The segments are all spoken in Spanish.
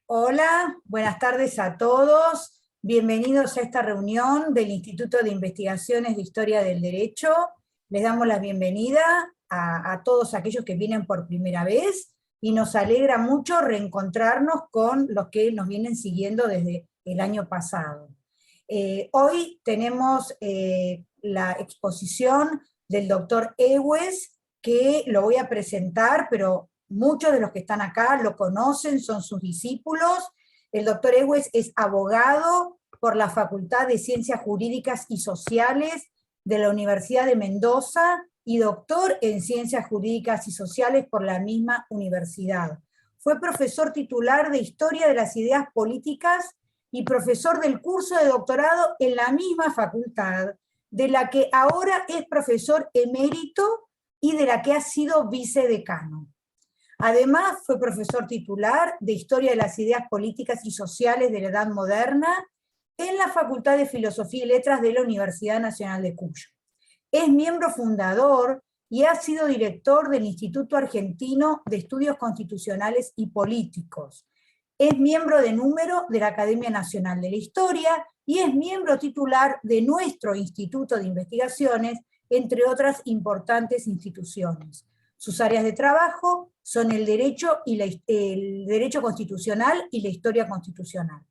Hola, buenas tardes a todos. Bienvenidos a esta reunión del Instituto de Investigaciones de Historia del Derecho. Les damos la bienvenida a todos aquellos que vienen por primera vez y nos alegra mucho reencontrarnos con los que nos vienen siguiendo desde el año pasado. Hoy tenemos la exposición del doctor Ewes, que lo voy a presentar, pero muchos de los que están acá lo conocen, son sus discípulos. El doctor Ewes es abogado por la Facultad de Ciencias Jurídicas y Sociales de la Universidad de Mendoza y doctor en Ciencias Jurídicas y Sociales por la misma universidad. Fue profesor titular de Historia de las Ideas Políticas y profesor del curso de doctorado en la misma facultad, de la que ahora es profesor emérito y de la que ha sido vicedecano. Además, fue profesor titular de Historia de las Ideas Políticas y Sociales de la Edad Moderna en la Facultad de Filosofía y Letras de la Universidad Nacional de Cuyo. Es miembro fundador y ha sido director del Instituto Argentino de Estudios Constitucionales y Políticos. Es miembro de número de la Academia Nacional de la Historia y es miembro titular de nuestro Instituto de Investigaciones, entre otras importantes instituciones. Sus áreas de trabajo son el derecho constitucional y la historia constitucional.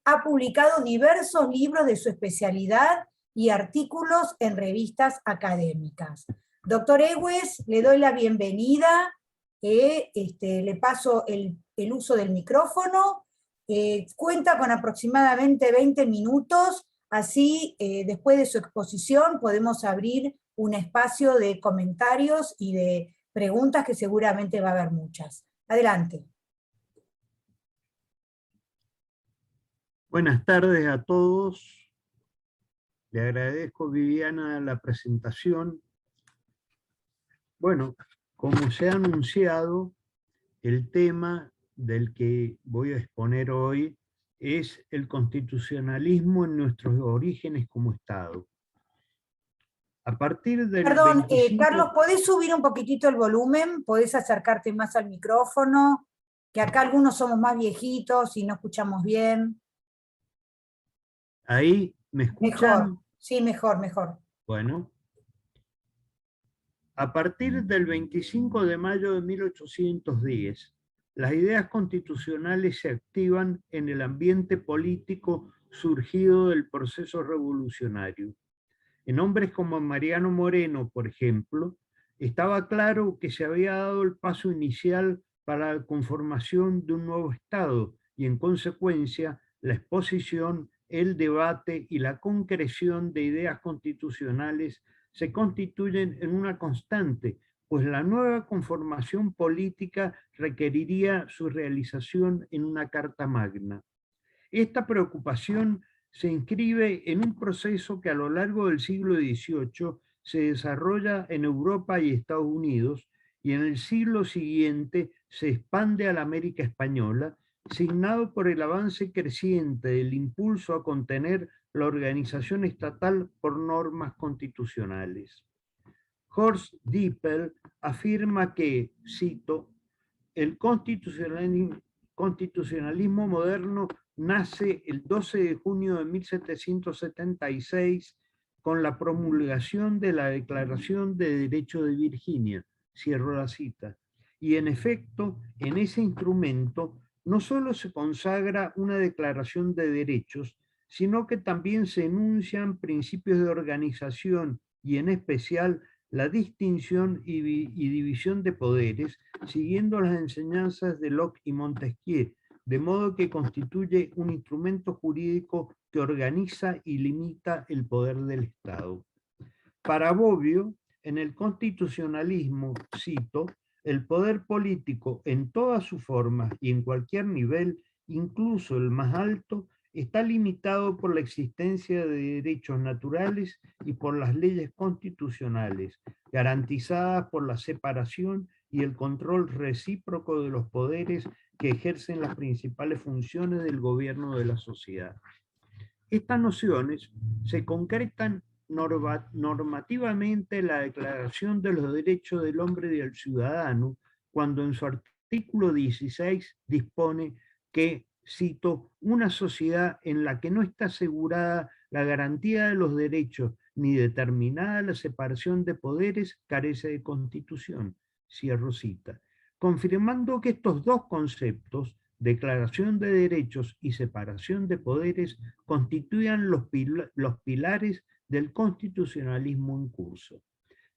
Ha publicado diversos libros de su especialidad y artículos en revistas académicas. Doctor Ewes, le doy la bienvenida, le paso el uso del micrófono, cuenta con aproximadamente 20 minutos, así después de su exposición podemos abrir un espacio de comentarios y de preguntas que seguramente va a haber muchas. Adelante. Buenas tardes a todos. Le agradezco, Viviana, la presentación. Bueno, como se ha anunciado, el tema del que voy a exponer hoy es el constitucionalismo en nuestros orígenes como Estado. A partir del Perdón, 25... Carlos, ¿podés subir un poquitito el volumen? ¿Podés acercarte más al micrófono? Que acá algunos somos más viejitos y no escuchamos bien. ¿Ahí me escuchan? Mejor, sí, mejor. Bueno. A partir del 25 de mayo de 1810, las ideas constitucionales se activan en el ambiente político surgido del proceso revolucionario. En hombres como Mariano Moreno, por ejemplo, estaba claro que se había dado el paso inicial para la conformación de un nuevo Estado y, en consecuencia, la exposición, el debate y la concreción de ideas constitucionales se constituyen en una constante, pues la nueva conformación política requeriría su realización en una Carta Magna. Esta preocupación se inscribe en un proceso que a lo largo del siglo XVIII se desarrolla en Europa y Estados Unidos, y en el siglo siguiente se expande a la América española, signado por el avance creciente del impulso a contener la organización estatal por normas constitucionales. Horst Dippel afirma que, cito, el constitucionalismo moderno nace el 12 de junio de 1776 con la promulgación de la Declaración de Derecho de Virginia, cierro la cita, y en efecto, en ese instrumento no solo se consagra una declaración de derechos, sino que también se enuncian principios de organización y en especial la distinción y división de poderes, siguiendo las enseñanzas de Locke y Montesquieu, de modo que constituye un instrumento jurídico que organiza y limita el poder del Estado. Para Bobbio, en el constitucionalismo, cito, el poder político en todas sus formas y en cualquier nivel, incluso el más alto, está limitado por la existencia de derechos naturales y por las leyes constitucionales, garantizadas por la separación y el control recíproco de los poderes que ejercen las principales funciones del gobierno de la sociedad. Estas nociones se concretan normativamente en la Declaración de los Derechos del Hombre y del Ciudadano, cuando en su artículo 16 dispone que, cito, una sociedad en la que no está asegurada la garantía de los derechos ni determinada la separación de poderes carece de constitución, cierro cita, confirmando que estos dos conceptos, declaración de derechos y separación de poderes, constituían los pilares del constitucionalismo en curso.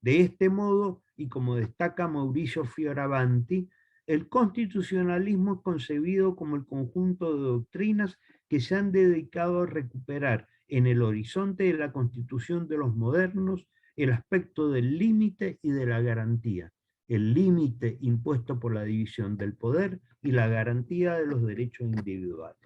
De este modo, y como destaca Mauricio Fioravanti, el constitucionalismo es concebido como el conjunto de doctrinas que se han dedicado a recuperar en el horizonte de la constitución de los modernos el aspecto del límite y de la garantía, el límite impuesto por la división del poder y la garantía de los derechos individuales.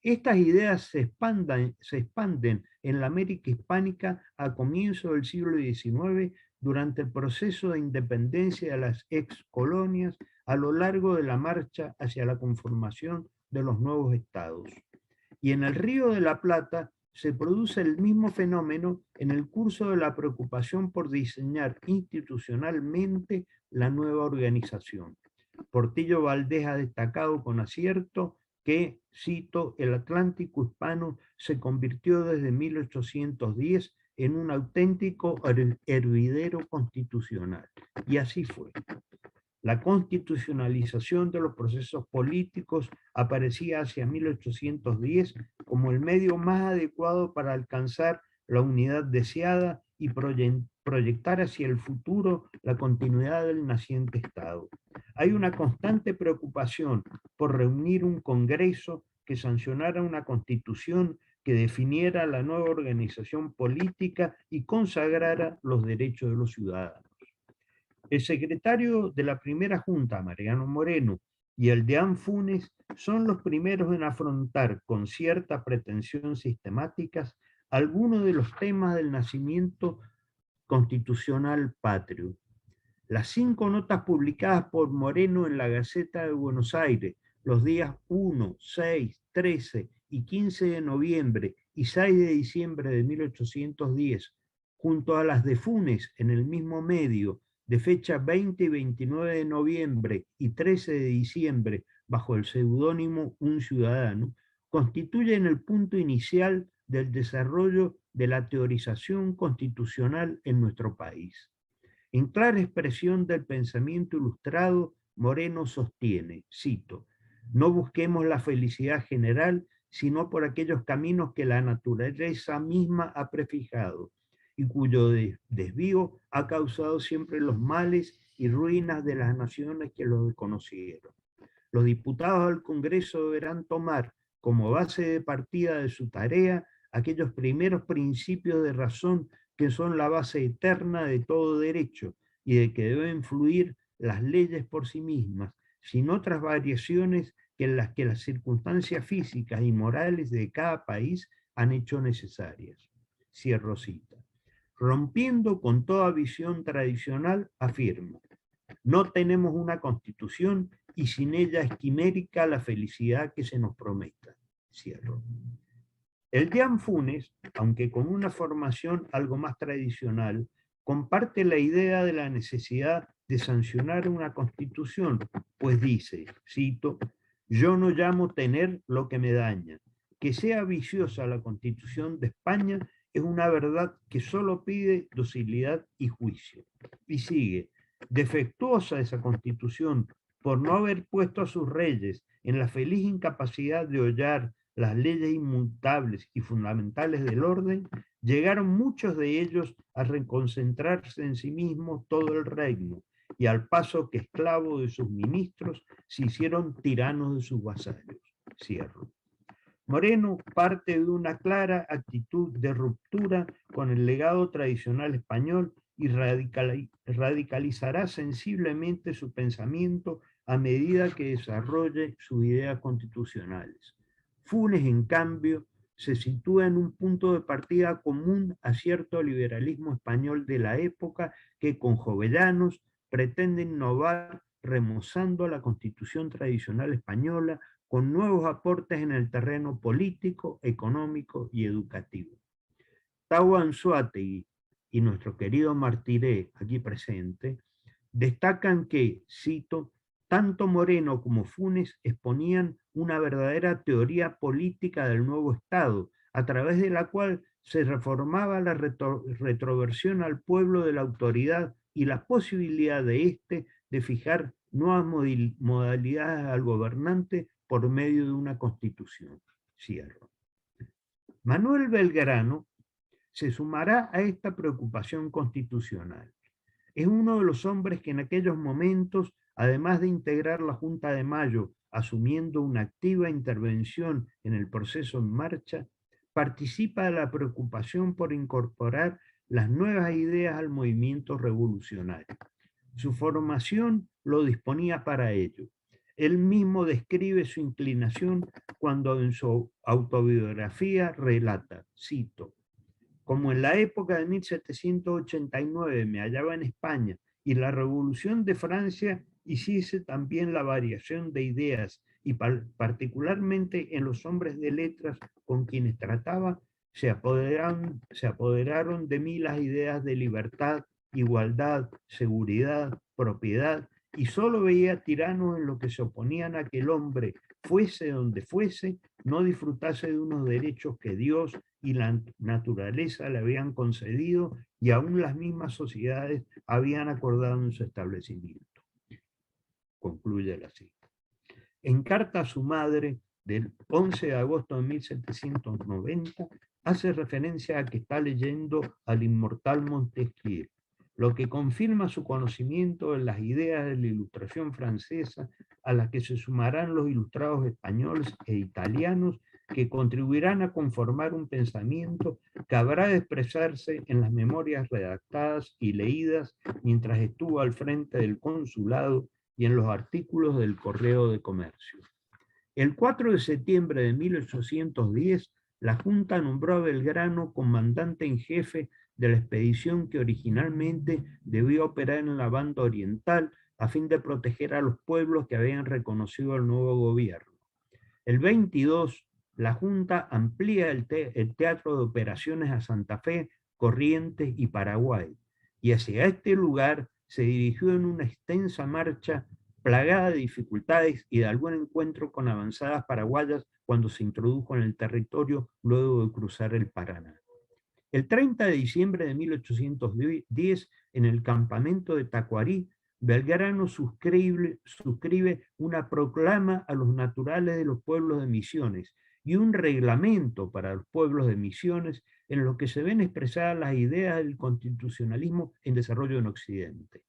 Estas ideas se expanden en la América hispánica a comienzos del siglo XIX durante el proceso de independencia de las ex colonias a lo largo de la marcha hacia la conformación de los nuevos estados. Y en el Río de la Plata se produce el mismo fenómeno en el curso de la preocupación por diseñar institucionalmente la nueva organización. Portillo Valdés ha destacado con acierto que, cito, el Atlántico hispano se convirtió desde 1810 en un auténtico hervidero constitucional. Y así fue. La constitucionalización de los procesos políticos aparecía hacia 1810 como el medio más adecuado para alcanzar la unidad deseada y proyectar hacia el futuro la continuidad del naciente Estado. Hay una constante preocupación por reunir un Congreso que sancionara una Constitución que definiera la nueva organización política y consagrara los derechos de los ciudadanos. El secretario de la primera Junta, Mariano Moreno, y el deán Funes son los primeros en afrontar con cierta pretensión sistemáticas algunos de los temas del nacimiento constitucional patrio. Las 5 notas publicadas por Moreno en la Gaceta de Buenos Aires los días 1, 6, 13 y 15 de noviembre y 6 de diciembre de 1810, junto a las de Funes en el mismo medio, de fecha 20 y 29 de noviembre y 13 de diciembre, bajo el seudónimo Un Ciudadano, constituyen el punto inicial del desarrollo de la teorización constitucional en nuestro país. En clara expresión del pensamiento ilustrado, Moreno sostiene, cito, no busquemos la felicidad general, sino por aquellos caminos que la naturaleza misma ha prefijado, y cuyo desvío ha causado siempre los males y ruinas de las naciones que los conocieron. Los diputados al Congreso deberán tomar como base de partida de su tarea aquellos primeros principios de razón que son la base eterna de todo derecho y de que deben fluir las leyes por sí mismas, sin otras variaciones que las que las circunstancias físicas y morales de cada país han hecho necesarias. Cierro cita. Rompiendo con toda visión tradicional, afirma, no tenemos una constitución y sin ella es quimérica la felicidad que se nos prometa. Cierro. El deán Funes, aunque con una formación algo más tradicional, comparte la idea de la necesidad de sancionar una constitución, pues dice, cito, yo no llamo tener lo que me daña. Que sea viciosa la Constitución de España es una verdad que solo pide docilidad y juicio. Y sigue, defectuosa esa Constitución por no haber puesto a sus reyes en la feliz incapacidad de hollar las leyes inmutables y fundamentales del orden, llegaron muchos de ellos a reconcentrarse en sí mismos todo el reino, y al paso que esclavos de sus ministros se hicieron tiranos de sus vasallos. Cierro. Moreno parte de una clara actitud de ruptura con el legado tradicional español y radicalizará sensiblemente su pensamiento a medida que desarrolle sus ideas constitucionales. Funes, en cambio, se sitúa en un punto de partida común a cierto liberalismo español de la época que con Jovellanos pretende innovar remozando la constitución tradicional española con nuevos aportes en el terreno político, económico y educativo. Tau Anzoátegui y nuestro querido Martiré, aquí presente, destacan que, cito, tanto Moreno como Funes exponían una verdadera teoría política del nuevo Estado, a través de la cual se reformaba la retroversión al pueblo de la autoridad y la posibilidad de éste de fijar nuevas modalidades al gobernante por medio de una constitución. Cierro. Manuel Belgrano se sumará a esta preocupación constitucional. Es uno de los hombres que en aquellos momentos, además de integrar la Junta de Mayo, asumiendo una activa intervención en el proceso en marcha, participa de la preocupación por incorporar las nuevas ideas al movimiento revolucionario. Su formación lo disponía para ello. Él mismo describe su inclinación cuando en su autobiografía relata, cito: como en la época de 1789 me hallaba en España y la Revolución de Francia hiciese también la variación de ideas y particularmente en los hombres de letras con quienes trataba, se apoderaron de mí las ideas de libertad, igualdad, seguridad, propiedad, y solo veía tiranos en lo que se oponían a que el hombre, fuese donde fuese, no disfrutase de unos derechos que Dios y la naturaleza le habían concedido y aún las mismas sociedades habían acordado en su establecimiento. Concluye la cita. En carta a su madre del 11 de agosto de 1790, hace referencia a que está leyendo al inmortal Montesquieu, lo que confirma su conocimiento de las ideas de la Ilustración francesa, a las que se sumarán los ilustrados españoles e italianos, que contribuirán a conformar un pensamiento que habrá de expresarse en las memorias redactadas y leídas mientras estuvo al frente del consulado y en los artículos del Correo de Comercio. El 4 de septiembre de 1810, la Junta nombró a Belgrano comandante en jefe de la expedición que originalmente debía operar en la banda oriental a fin de proteger a los pueblos que habían reconocido al nuevo gobierno. El 22, la Junta amplía el teatro de operaciones a Santa Fe, Corrientes y Paraguay, y hacia este lugar se dirigió en una extensa marcha plagada de dificultades y de algún encuentro con avanzadas paraguayas cuando se introdujo en el territorio luego de cruzar el Paraná. El 30 de diciembre de 1810, en el campamento de Tacuarí, Belgrano suscribe una proclama a los naturales de los pueblos de Misiones y un reglamento para los pueblos de Misiones en lo que se ven expresadas las ideas del constitucionalismo en desarrollo en Occidente.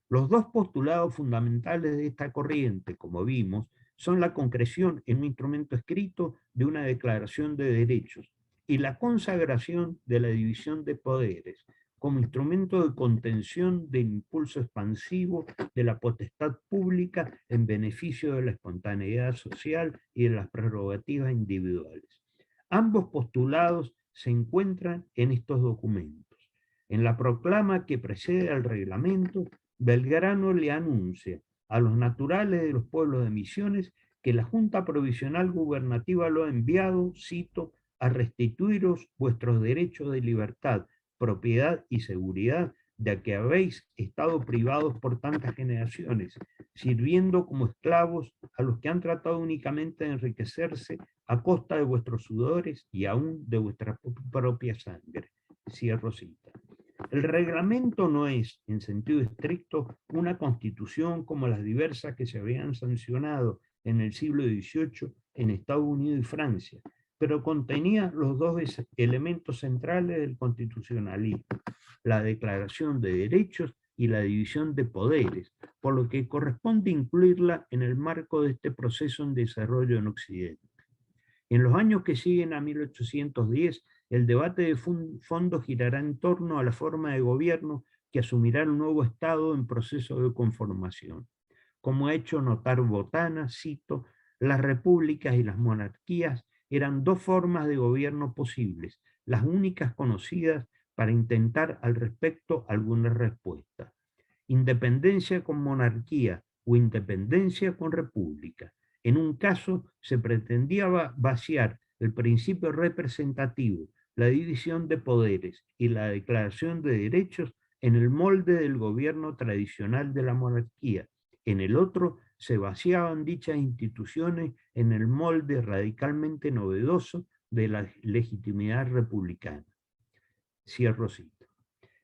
Los dos postulados fundamentales de esta corriente, como vimos, son la concreción en un instrumento escrito de una declaración de derechos y la consagración de la división de poderes como instrumento de contención del impulso expansivo de la potestad pública en beneficio de la espontaneidad social y de las prerrogativas individuales. Ambos postulados se encuentran en estos documentos. En la proclama que precede al reglamento, Belgrano le anuncia a los naturales de los pueblos de Misiones que la Junta Provisional Gubernativa lo ha enviado, cito, a restituiros vuestros derechos de libertad, propiedad y seguridad de que habéis estado privados por tantas generaciones, sirviendo como esclavos a los que han tratado únicamente de enriquecerse a costa de vuestros sudores y aún de vuestra propia sangre. Cierro cita. El reglamento no es, en sentido estricto, una constitución como las diversas que se habían sancionado en el siglo XVIII en Estados Unidos y Francia, pero contenía los dos elementos centrales del constitucionalismo, la declaración de derechos y la división de poderes, por lo que corresponde incluirla en el marco de este proceso en desarrollo en Occidente. En los años que siguen a 1810, el debate de fondo girará en torno a la forma de gobierno que asumirá el nuevo Estado en proceso de conformación. Como ha hecho notar Botana, cito, las repúblicas y las monarquías eran dos formas de gobierno posibles, las únicas conocidas para intentar al respecto alguna respuesta. Independencia con monarquía o independencia con república. En un caso se pretendía vaciar el principio representativo, la división de poderes y la declaración de derechos en el molde del gobierno tradicional de la monarquía, En el otro se vaciaban dichas instituciones en el molde radicalmente novedoso de la legitimidad republicana. Cierro cita.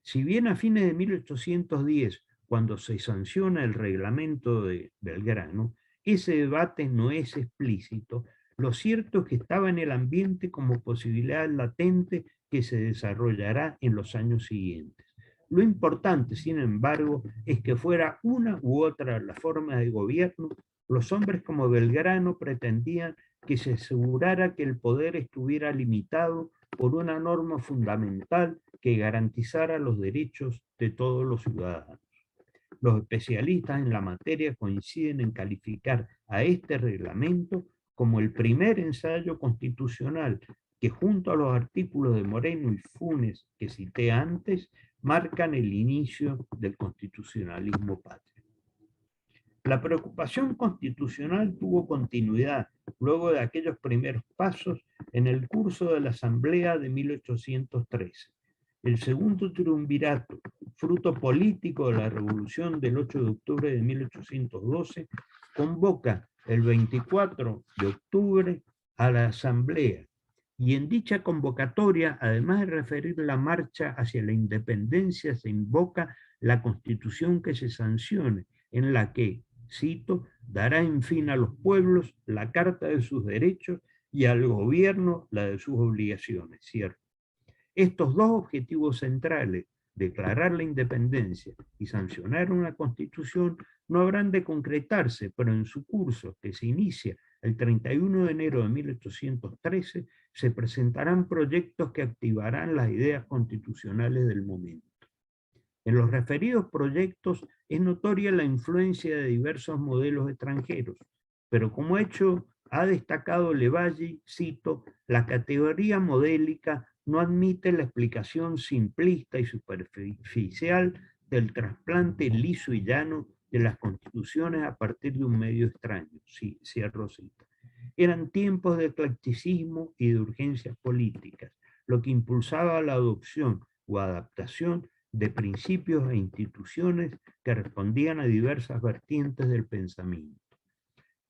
Si bien a fines de 1810, cuando se sanciona el reglamento de Belgrano, ese debate no es explícito, lo cierto es que estaba en el ambiente como posibilidad latente que se desarrollará en los años siguientes. Lo importante, sin embargo, es que fuera una u otra la forma de gobierno, los hombres como Belgrano pretendían que se asegurara que el poder estuviera limitado por una norma fundamental que garantizara los derechos de todos los ciudadanos. Los especialistas en la materia coinciden en calificar a este reglamento como el primer ensayo constitucional que, junto a los artículos de Moreno y Funes que cité antes, marcan el inicio del constitucionalismo patrio. La preocupación constitucional tuvo continuidad luego de aquellos primeros pasos en el curso de la Asamblea de 1813. El segundo triunvirato, fruto político de la Revolución del 8 de octubre de 1812, convoca el 24 de octubre a la Asamblea, y en dicha convocatoria, además de referir la marcha hacia la independencia, se invoca la Constitución que se sancione, en la que, cito, dará en fin a los pueblos la carta de sus derechos y al gobierno la de sus obligaciones, cierto. Estos dos objetivos centrales, declarar la independencia y sancionar una constitución, no habrán de concretarse, pero en su curso, que se inicia el 31 de enero de 1813, se presentarán proyectos que activarán las ideas constitucionales del momento. En los referidos proyectos es notoria la influencia de diversos modelos extranjeros, pero como hecho ha destacado Levalli, cito, la categoría modélica no admite la explicación simplista y superficial del trasplante liso y llano de las constituciones a partir de un medio extraño. Sí, cierro cita. Eran tiempos de eclecticismo y de urgencias políticas, lo que impulsaba la adopción o adaptación de principios e instituciones que respondían a diversas vertientes del pensamiento.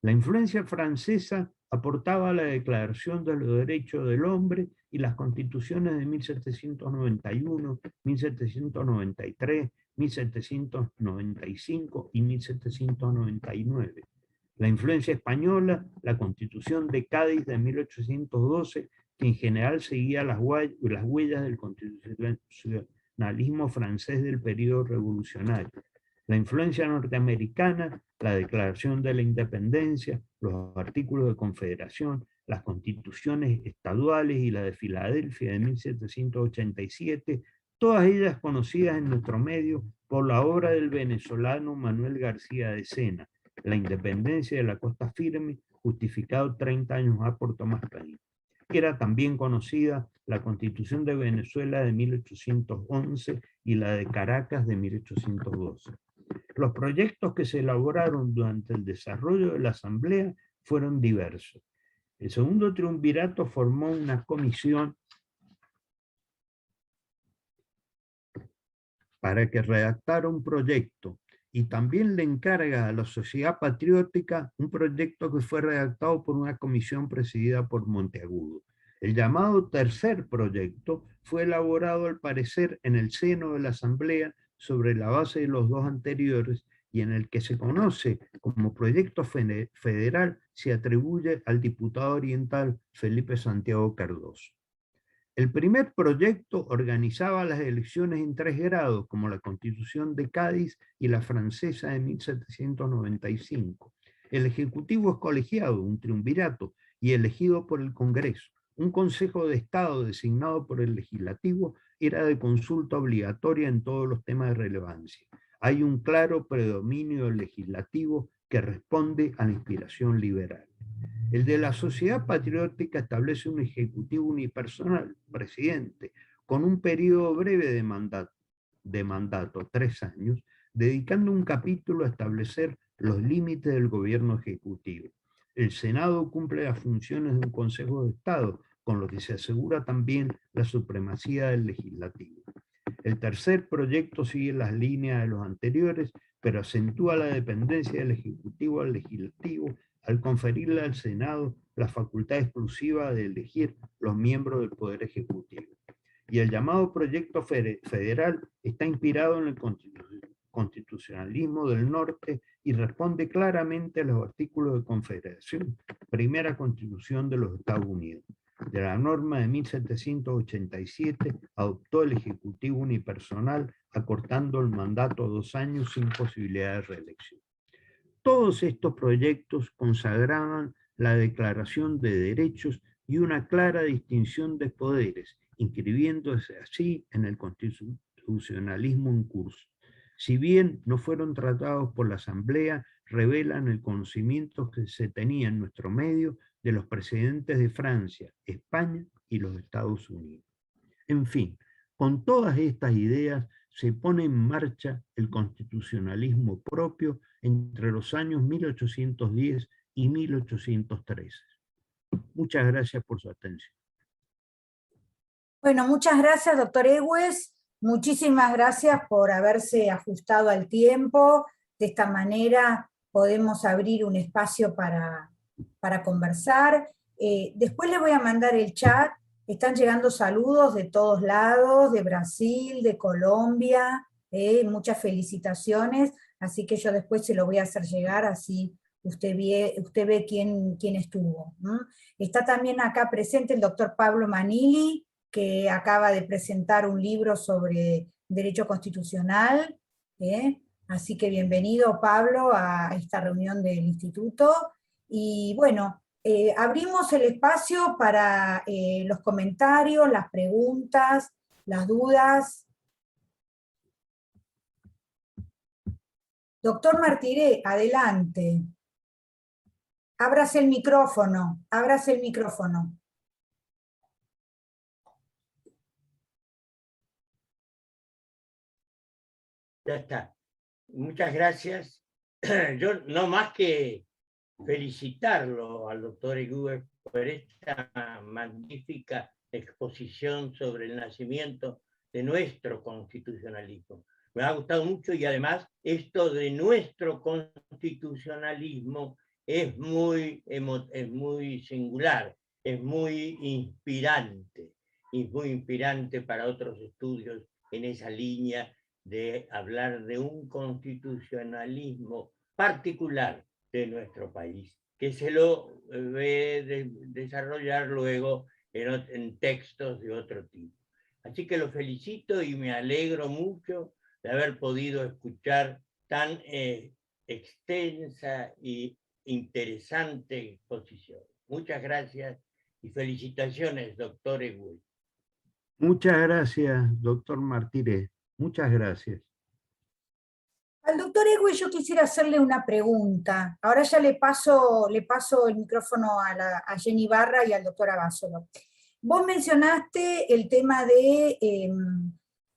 La influencia francesa aportaba a la Declaración de los Derechos del Hombre y las constituciones de 1791, 1793, 1795 y 1799. La influencia española, la Constitución de Cádiz de 1812, que en general seguía las huellas del constitucionalismo francés del periodo revolucionario. La influencia norteamericana, la Declaración de la Independencia, los artículos de confederación, las constituciones estaduales y la de Filadelfia de 1787, todas ellas conocidas en nuestro medio por la obra del venezolano Manuel García de Sena, La independencia de la costa firme, justificado 30 años más por Tomás Paine. Era también conocida la Constitución de Venezuela de 1811 y la de Caracas de 1812. Los proyectos que se elaboraron durante el desarrollo de la Asamblea fueron diversos. El segundo triunvirato formó una comisión para que redactara un proyecto y también le encarga a la Sociedad Patriótica un proyecto que fue redactado por una comisión presidida por Monteagudo. El llamado tercer proyecto fue elaborado al parecer en el seno de la Asamblea sobre la base de los dos anteriores y en el que se conoce como proyecto federal se atribuye al diputado oriental Felipe Santiago Cardoso. El primer proyecto organizaba las elecciones en 3 grados, como la Constitución de Cádiz y la francesa de 1795. El Ejecutivo es colegiado, un triunvirato, y elegido por el Congreso. Un Consejo de Estado designado por el Legislativo era de consulta obligatoria en todos los temas de relevancia. Hay un claro predominio legislativo que responde a la inspiración liberal. El de la Sociedad Patriótica establece un ejecutivo unipersonal, presidente, con un periodo breve de mandato, 3 años, dedicando un capítulo a establecer los límites del gobierno ejecutivo. El Senado cumple las funciones de un Consejo de Estado, con lo que se asegura también la supremacía del legislativo. El tercer proyecto sigue las líneas de los anteriores, pero acentúa la dependencia del Ejecutivo al Legislativo al conferirle al Senado la facultad exclusiva de elegir los miembros del Poder Ejecutivo. Y el llamado proyecto federal está inspirado en el constitucionalismo del norte y responde claramente a los artículos de confederación, primera constitución de los Estados Unidos. De la norma de 1787 adoptó el Ejecutivo unipersonal, acortando el mandato a 2 años sin posibilidad de reelección. Todos estos proyectos consagraban la declaración de derechos y una clara distinción de poderes, inscribiéndose así en el constitucionalismo en curso. Si bien no fueron tratados por la Asamblea, revelan el conocimiento que se tenía en nuestro medio de los presidentes de Francia, España y los Estados Unidos. En fin, con todas estas ideas se pone en marcha el constitucionalismo propio entre los años 1810 y 1813. Muchas gracias por su atención. Bueno, muchas gracias, doctor Egues. Muchísimas gracias por haberse ajustado al tiempo. De esta manera podemos abrir un espacio para conversar. Después les voy a mandar el chat. Están llegando saludos de todos lados, de Brasil, de Colombia, muchas felicitaciones, así que yo después se lo voy a hacer llegar, así usted ve quién estuvo. Está también acá presente el doctor Pablo Manili, que acaba de presentar un libro sobre derecho constitucional, así que bienvenido Pablo a esta reunión del instituto, y bueno, abrimos el espacio para los comentarios, las preguntas, las dudas. Doctor Martiré, adelante. Ábrase el micrófono, ábrase el micrófono. Ya está. Muchas gracias. Yo no más que felicitarlo al doctor Egues por esta magnífica exposición sobre el nacimiento de nuestro constitucionalismo. Me ha gustado mucho y además esto de nuestro constitucionalismo es muy singular, es muy inspirante para otros estudios en esa línea de hablar de un constitucionalismo particular de nuestro país, que se lo ve desarrollar luego en textos de otro tipo. Así que lo felicito y me alegro mucho de haber podido escuchar tan extensa y interesante exposición. Muchas gracias y felicitaciones, doctor Egues. Muchas gracias, doctor Martínez. Muchas gracias. Al doctor Egues yo quisiera hacerle una pregunta. Ahora ya le paso el micrófono a Jenny Barra y al doctor Abasolo. Vos mencionaste el tema de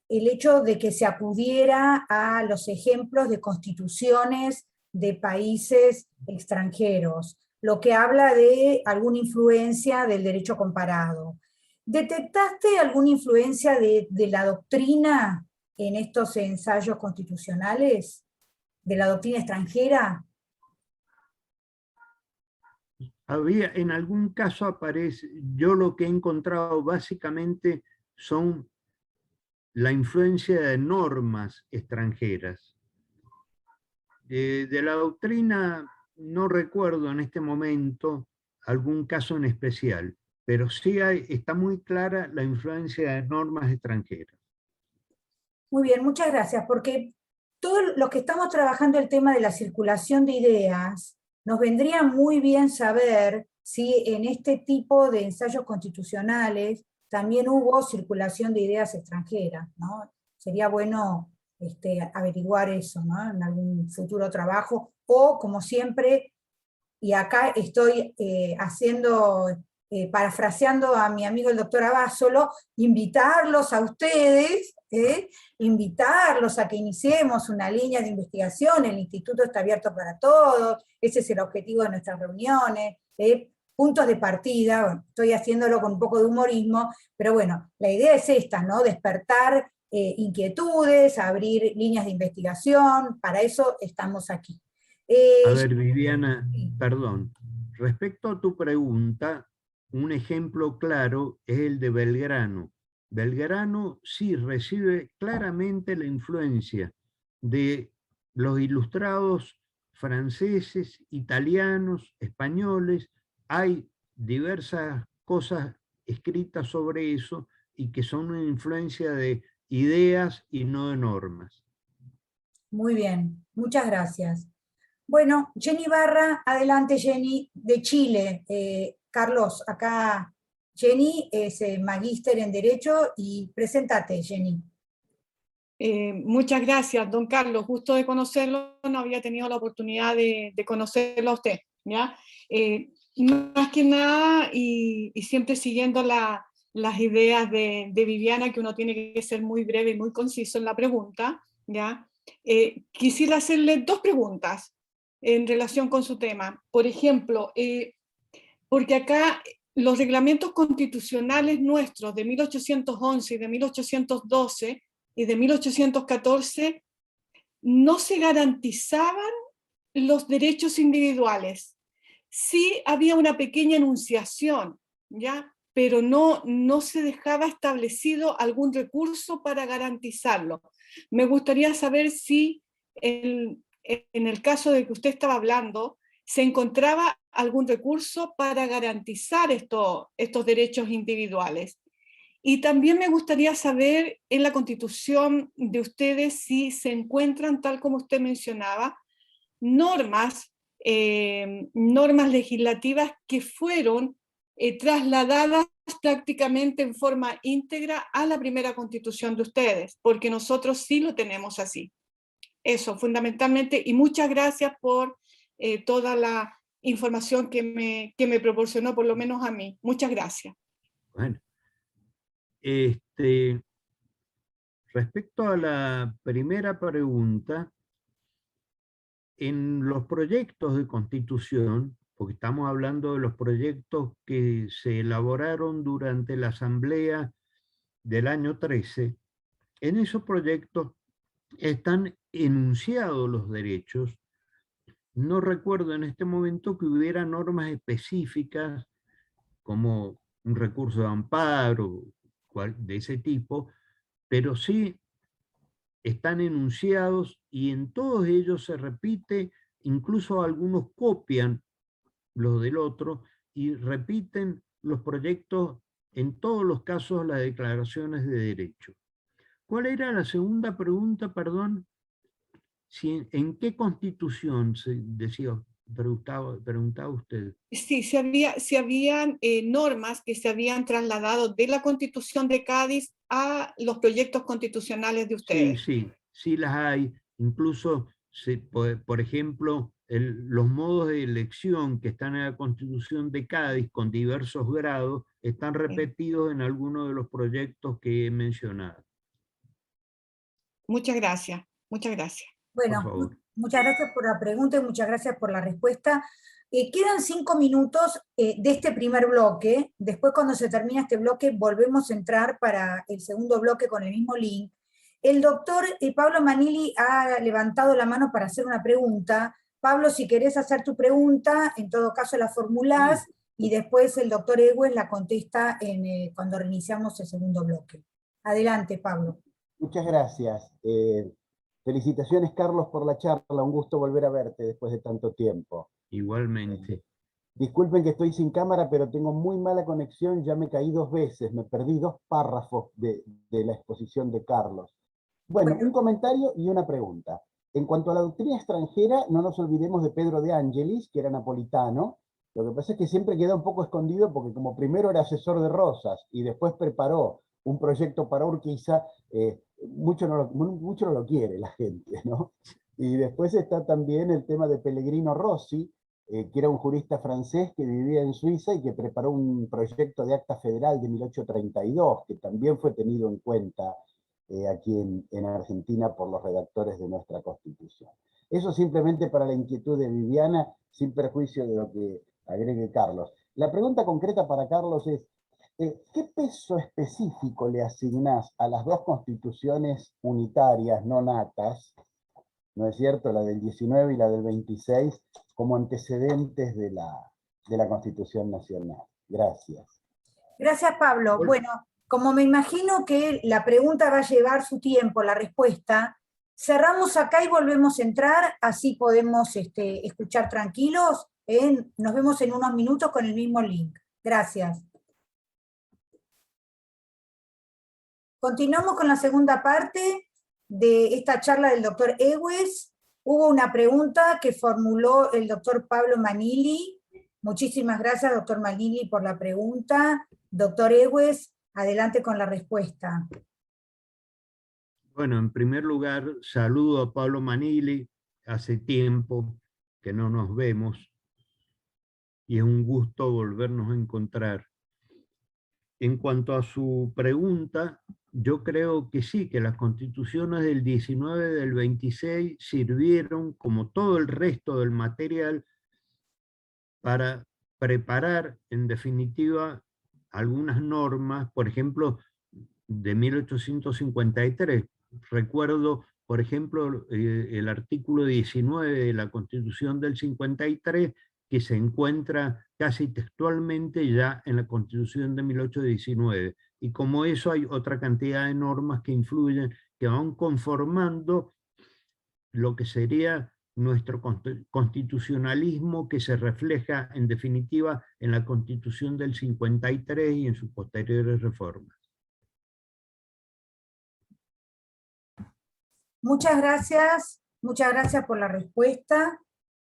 el hecho de que se acudiera a los ejemplos de constituciones de países extranjeros, lo que habla de alguna influencia del derecho comparado. ¿Detectaste alguna influencia de la doctrina en estos ensayos constitucionales, de la doctrina extranjera? En algún caso aparece, yo lo que he encontrado básicamente son la influencia de normas extranjeras. De la doctrina no recuerdo en este momento algún caso en especial, pero sí está muy clara la influencia de normas extranjeras. Muy bien, muchas gracias, porque todos los que estamos trabajando el tema de la circulación de ideas, nos vendría muy bien saber si en este tipo de ensayos constitucionales también hubo circulación de ideas extranjeras, ¿no? Sería bueno averiguar eso, ¿no? En algún futuro trabajo, o como siempre, y acá estoy parafraseando a mi amigo el doctor Abasolo, invitarlos a ustedes, invitarlos a que iniciemos una línea de investigación. El instituto está abierto para todos, ese es el objetivo de nuestras reuniones, puntos de partida. Bueno, estoy haciéndolo con un poco de humorismo, pero bueno, la idea es esta, ¿no? Despertar inquietudes, abrir líneas de investigación, para eso estamos aquí. A ver, Viviana, sí. perdón. Respecto a tu pregunta, un ejemplo claro es el de Belgrano. Belgrano sí recibe claramente la influencia de los ilustrados franceses, italianos, españoles. Hay diversas cosas escritas sobre eso y que son una influencia de ideas y no de normas. Muy bien, muchas gracias. Bueno, Jenny Barra, adelante Jenny, de Chile. Carlos, acá Jenny es magíster en Derecho y preséntate, Jenny. Muchas gracias, don Carlos. Gusto de conocerlo, no había tenido la oportunidad de conocerlo a usted, ¿ya? Más que nada, y siempre siguiendo las ideas de Viviana, que uno tiene que ser muy breve y muy conciso en la pregunta, ¿ya? Quisiera hacerle dos preguntas en relación con su tema. Por ejemplo, porque acá los reglamentos constitucionales nuestros de 1811 y de 1812 y de 1814 no se garantizaban los derechos individuales. Sí había una pequeña enunciación, ¿ya? Pero no se dejaba establecido algún recurso para garantizarlo. Me gustaría saber si en el caso de que usted estaba hablando, se encontraba algún recurso para garantizar estos derechos individuales. Y también me gustaría saber en la Constitución de ustedes si se encuentran, tal como usted mencionaba, normas legislativas que fueron trasladadas prácticamente en forma íntegra a la primera Constitución de ustedes, porque nosotros sí lo tenemos así. Eso, fundamentalmente, y muchas gracias por toda la información que me proporcionó, por lo menos a mí. Muchas gracias. Bueno, respecto a la primera pregunta, en los proyectos de constitución, porque estamos hablando de los proyectos que se elaboraron durante la Asamblea del año 13, en esos proyectos están enunciados los derechos. No recuerdo en este momento que hubiera normas específicas como un recurso de amparo de ese tipo, pero sí están enunciados y en todos ellos se repite, incluso algunos copian los del otro y repiten los proyectos, en todos los casos, las declaraciones de derecho. ¿Cuál era la segunda pregunta, perdón? Si, ¿en qué constitución se decía, preguntaba usted? Sí, si habían normas que se habían trasladado de la Constitución de Cádiz a los proyectos constitucionales de ustedes. Sí las hay. Incluso, por ejemplo, los modos de elección que están en la Constitución de Cádiz con diversos grados están repetidos en algunos de los proyectos que he mencionado. Muchas gracias, muchas gracias. Bueno, muchas gracias por la pregunta y muchas gracias por la respuesta. Quedan 5 minutos de este primer bloque. Después, cuando se termina este bloque, volvemos a entrar para el segundo bloque con el mismo link. El doctor Pablo Manili ha levantado la mano para hacer una pregunta. Pablo, si querés hacer tu pregunta, en todo caso la formulás, y después el doctor Egues la contesta cuando reiniciamos el segundo bloque. Adelante, Pablo. Muchas gracias. Felicitaciones, Carlos, por la charla. Un gusto volver a verte después de tanto tiempo. Igualmente. Disculpen que estoy sin cámara, pero tengo muy mala conexión. Ya me caí 2 veces. Me perdí 2 párrafos de la exposición de Carlos. Bueno, un comentario y una pregunta. En cuanto a la doctrina extranjera, no nos olvidemos de Pedro de Angelis, que era napolitano. Lo que pasa es que siempre queda un poco escondido porque como primero era asesor de Rosas y después preparó un proyecto para Urquiza, mucho no lo quiere la gente, ¿no? Y después está también el tema de Pellegrino Rossi, que era un jurista francés que vivía en Suiza y que preparó un proyecto de acta federal de 1832, que también fue tenido en cuenta aquí en Argentina por los redactores de nuestra Constitución. Eso simplemente para la inquietud de Viviana, sin perjuicio de lo que agregue Carlos. La pregunta concreta para Carlos es, ¿qué peso específico le asignás a las dos constituciones unitarias no natas, ¿no es cierto?, la del 19 y la del 26, como antecedentes de la Constitución Nacional? Gracias. Gracias, Pablo. Bueno, como me imagino que la pregunta va a llevar su tiempo, la respuesta, cerramos acá y volvemos a entrar, así podemos escuchar tranquilos. Nos vemos en unos minutos con el mismo link. Gracias. Continuamos con la segunda parte de esta charla del doctor Ewes. Hubo una pregunta que formuló el doctor Pablo Manili. Muchísimas gracias, doctor Manili, por la pregunta. Doctor Ewes, adelante con la respuesta. Bueno, en primer lugar, saludo a Pablo Manili. Hace tiempo que no nos vemos y es un gusto volvernos a encontrar. En cuanto a su pregunta, yo creo que sí, que las constituciones del 19 y del 26 sirvieron, como todo el resto del material, para preparar, en definitiva, algunas normas, por ejemplo, de 1853. Recuerdo, por ejemplo, el artículo 19 de la Constitución del 53, que se encuentra casi textualmente ya en la Constitución de 1819. Y como eso hay otra cantidad de normas que influyen, que van conformando lo que sería nuestro constitucionalismo, que se refleja en definitiva en la Constitución del 53 y en sus posteriores reformas. Muchas gracias por la respuesta.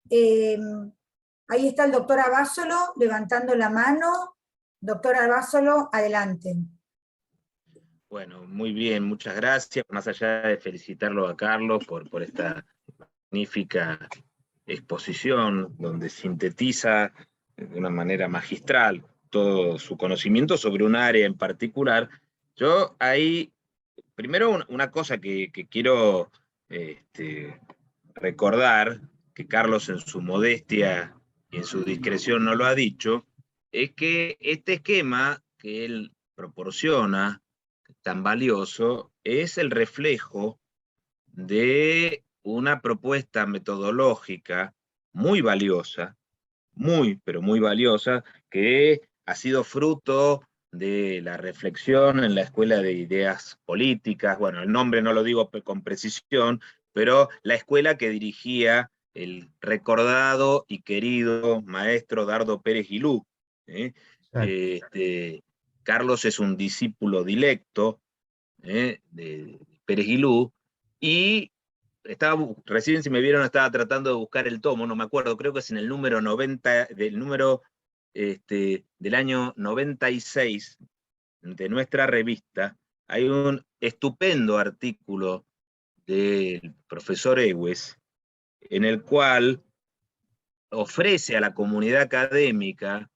Ahí está el doctor Abasolo levantando la mano. Doctor Abasolo, adelante. Bueno, muy bien, muchas gracias. Más allá de felicitarlo a Carlos por esta magnífica exposición, donde sintetiza de una manera magistral todo su conocimiento sobre un área en particular, yo ahí, primero una cosa que quiero recordar, que Carlos en su modestia y en su discreción no lo ha dicho, es que este esquema que él proporciona, tan valioso, es el reflejo de una propuesta metodológica muy valiosa, pero muy valiosa, que ha sido fruto de la reflexión en la Escuela de Ideas Políticas. Bueno, el nombre no lo digo con precisión, pero la escuela que dirigía el recordado y querido maestro Dardo Pérez Gilú. Carlos es un discípulo dilecto de Pérez Gilú, y recién, si me vieron, estaba tratando de buscar el tomo, no me acuerdo, creo que es en el número 90, del año 96 de nuestra revista. Hay un estupendo artículo del profesor Ewes, en el cual ofrece a la comunidad académica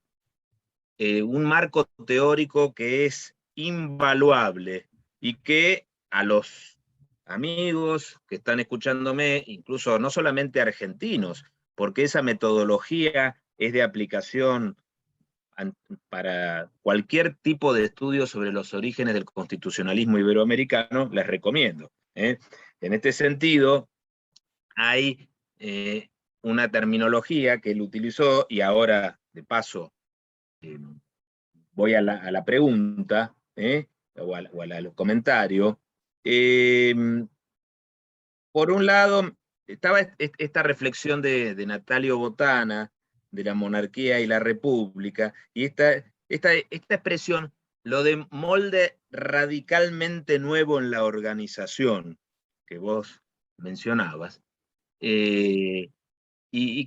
un marco teórico que es invaluable, y que a los amigos que están escuchándome, incluso no solamente argentinos, porque esa metodología es de aplicación para cualquier tipo de estudio sobre los orígenes del constitucionalismo iberoamericano, les recomiendo. En este sentido, hay una terminología que él utilizó, y ahora, de paso, voy a la pregunta, o al comentario. Por un lado, estaba esta reflexión de Natalio Botana, de la monarquía y la república, y esta expresión, lo de molde radicalmente nuevo en la organización, que vos mencionabas, y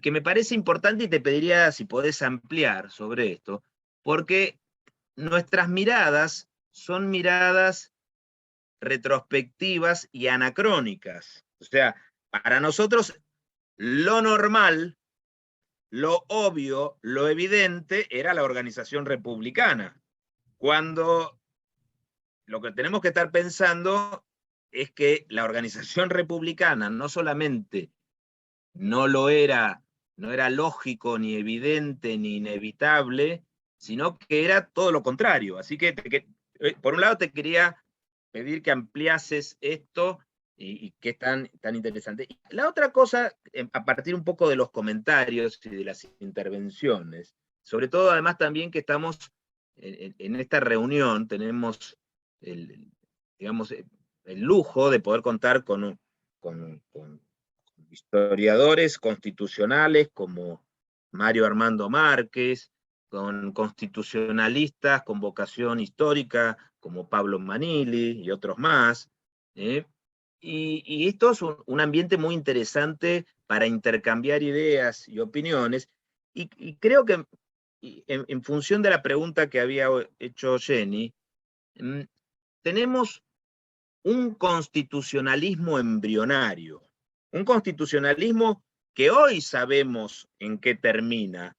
que me parece importante, y te pediría si podés ampliar sobre esto, porque nuestras miradas son miradas retrospectivas y anacrónicas. O sea, para nosotros lo normal, lo obvio, lo evidente era la organización republicana, cuando lo que tenemos que estar pensando es que la organización republicana no solamente no era lógico, ni evidente, ni inevitable, sino que era todo lo contrario. Así que, por un lado, te quería pedir que ampliases esto y que es tan interesante. Y la otra cosa, a partir un poco de los comentarios y de las intervenciones, sobre todo además también que estamos en esta reunión, tenemos digamos, el lujo de poder contar con historiadores constitucionales como Mario Armando Márquez, con constitucionalistas con vocación histórica como Pablo Manili y otros más. Y esto es un ambiente muy interesante para intercambiar ideas y opiniones, y creo que en función de la pregunta que había hecho Jenny, tenemos un constitucionalismo embrionario, un constitucionalismo que hoy sabemos en qué termina,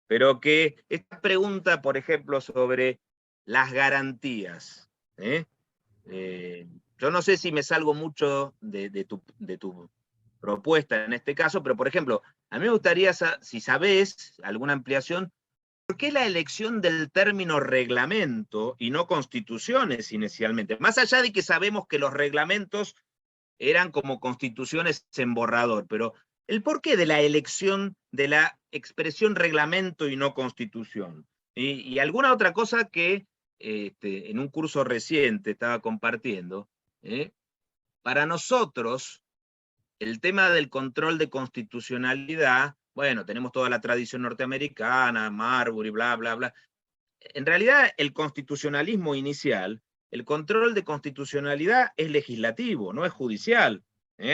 pero que esta pregunta, por ejemplo, sobre las garantías, yo no sé si me salgo mucho de tu propuesta en este caso, pero por ejemplo, a mí me gustaría, si sabés alguna ampliación, ¿por qué la elección del término reglamento y no constituciones inicialmente? Más allá de que sabemos que los reglamentos eran como constituciones en borrador, pero el porqué de la elección de la expresión reglamento y no constitución. Y alguna otra cosa que en un curso reciente estaba compartiendo, para nosotros el tema del control de constitucionalidad, bueno, tenemos toda la tradición norteamericana, Marbury, bla, bla, bla. En realidad, el constitucionalismo inicial, el control de constitucionalidad es legislativo, no es judicial.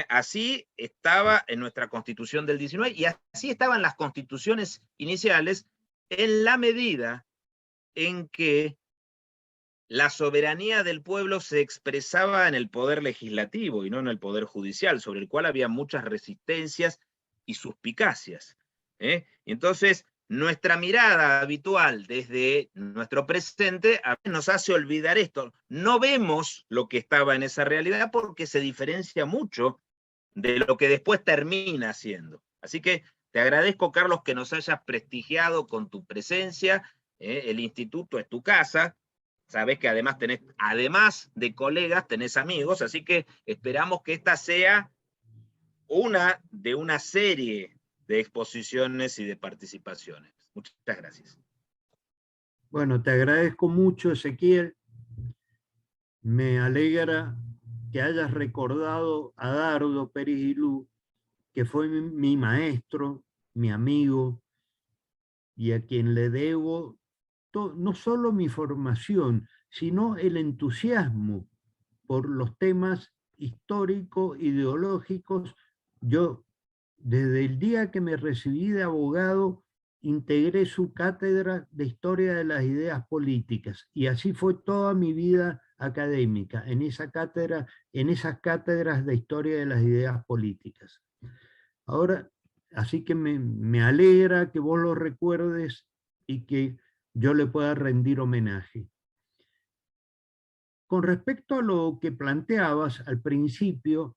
Así estaba en nuestra Constitución del 19 y así estaban las constituciones iniciales, en la medida en que la soberanía del pueblo se expresaba en el poder legislativo y no en el poder judicial, sobre el cual había muchas resistencias y suspicacias. Y entonces, nuestra mirada habitual desde nuestro presente a veces nos hace olvidar esto. No vemos lo que estaba en esa realidad porque se diferencia mucho de lo que después termina siendo. Así que te agradezco, Carlos, que nos hayas prestigiado con tu presencia. El instituto es tu casa. Sabés que además de colegas, tenés amigos, así que esperamos que esta sea una de una serie de exposiciones y de participaciones. Muchas gracias. Bueno, te agradezco mucho, Ezequiel. Me alegra que hayas recordado a Dardo Pérez Gilú, que fue mi maestro, mi amigo, y a quien le debo no solo mi formación, sino el entusiasmo por los temas históricos, ideológicos. Yo, desde el día que me recibí de abogado, integré su cátedra de Historia de las Ideas Políticas, y así fue toda mi vida académica, en esas cátedras de Historia de las Ideas Políticas. Ahora, así que me alegra que vos lo recuerdes y que yo le pueda rendir homenaje. Con respecto a lo que planteabas al principio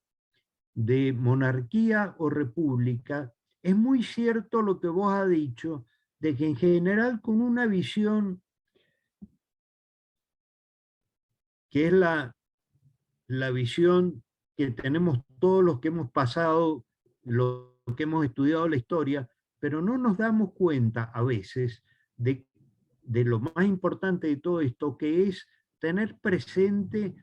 de monarquía o república, es muy cierto lo que vos has dicho, de que en general con una visión que es la visión que tenemos todos los que hemos pasado, los que hemos estudiado la historia, pero no nos damos cuenta a veces de lo más importante de todo esto, que es tener presente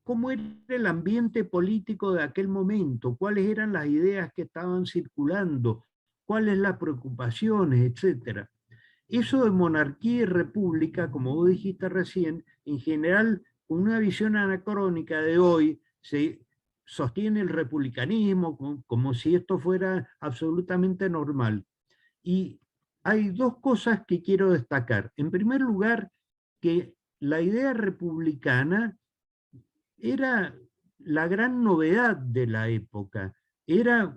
cómo era el ambiente político de aquel momento, cuáles eran las ideas que estaban circulando, cuáles las preocupaciones, etc. Eso de monarquía y república, como vos dijiste recién, en general, con una visión anacrónica de hoy, se sostiene el republicanismo como si esto fuera absolutamente normal. Y hay dos cosas que quiero destacar. En primer lugar, que la idea republicana era la gran novedad de la época. Era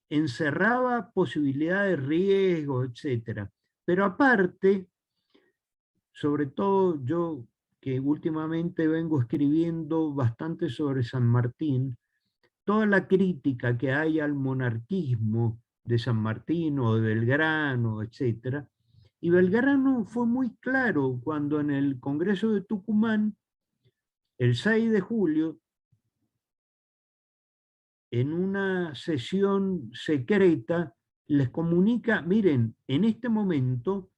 encerraba posibilidades de riesgo, etc. Pero aparte, sobre todo yo que últimamente vengo escribiendo bastante sobre San Martín, toda la crítica que hay al monarquismo de San Martín o de Belgrano, etc., Y Belgrano fue muy claro cuando en el Congreso de Tucumán, el 6 de julio, en una sesión secreta, les comunica, miren, en este momento,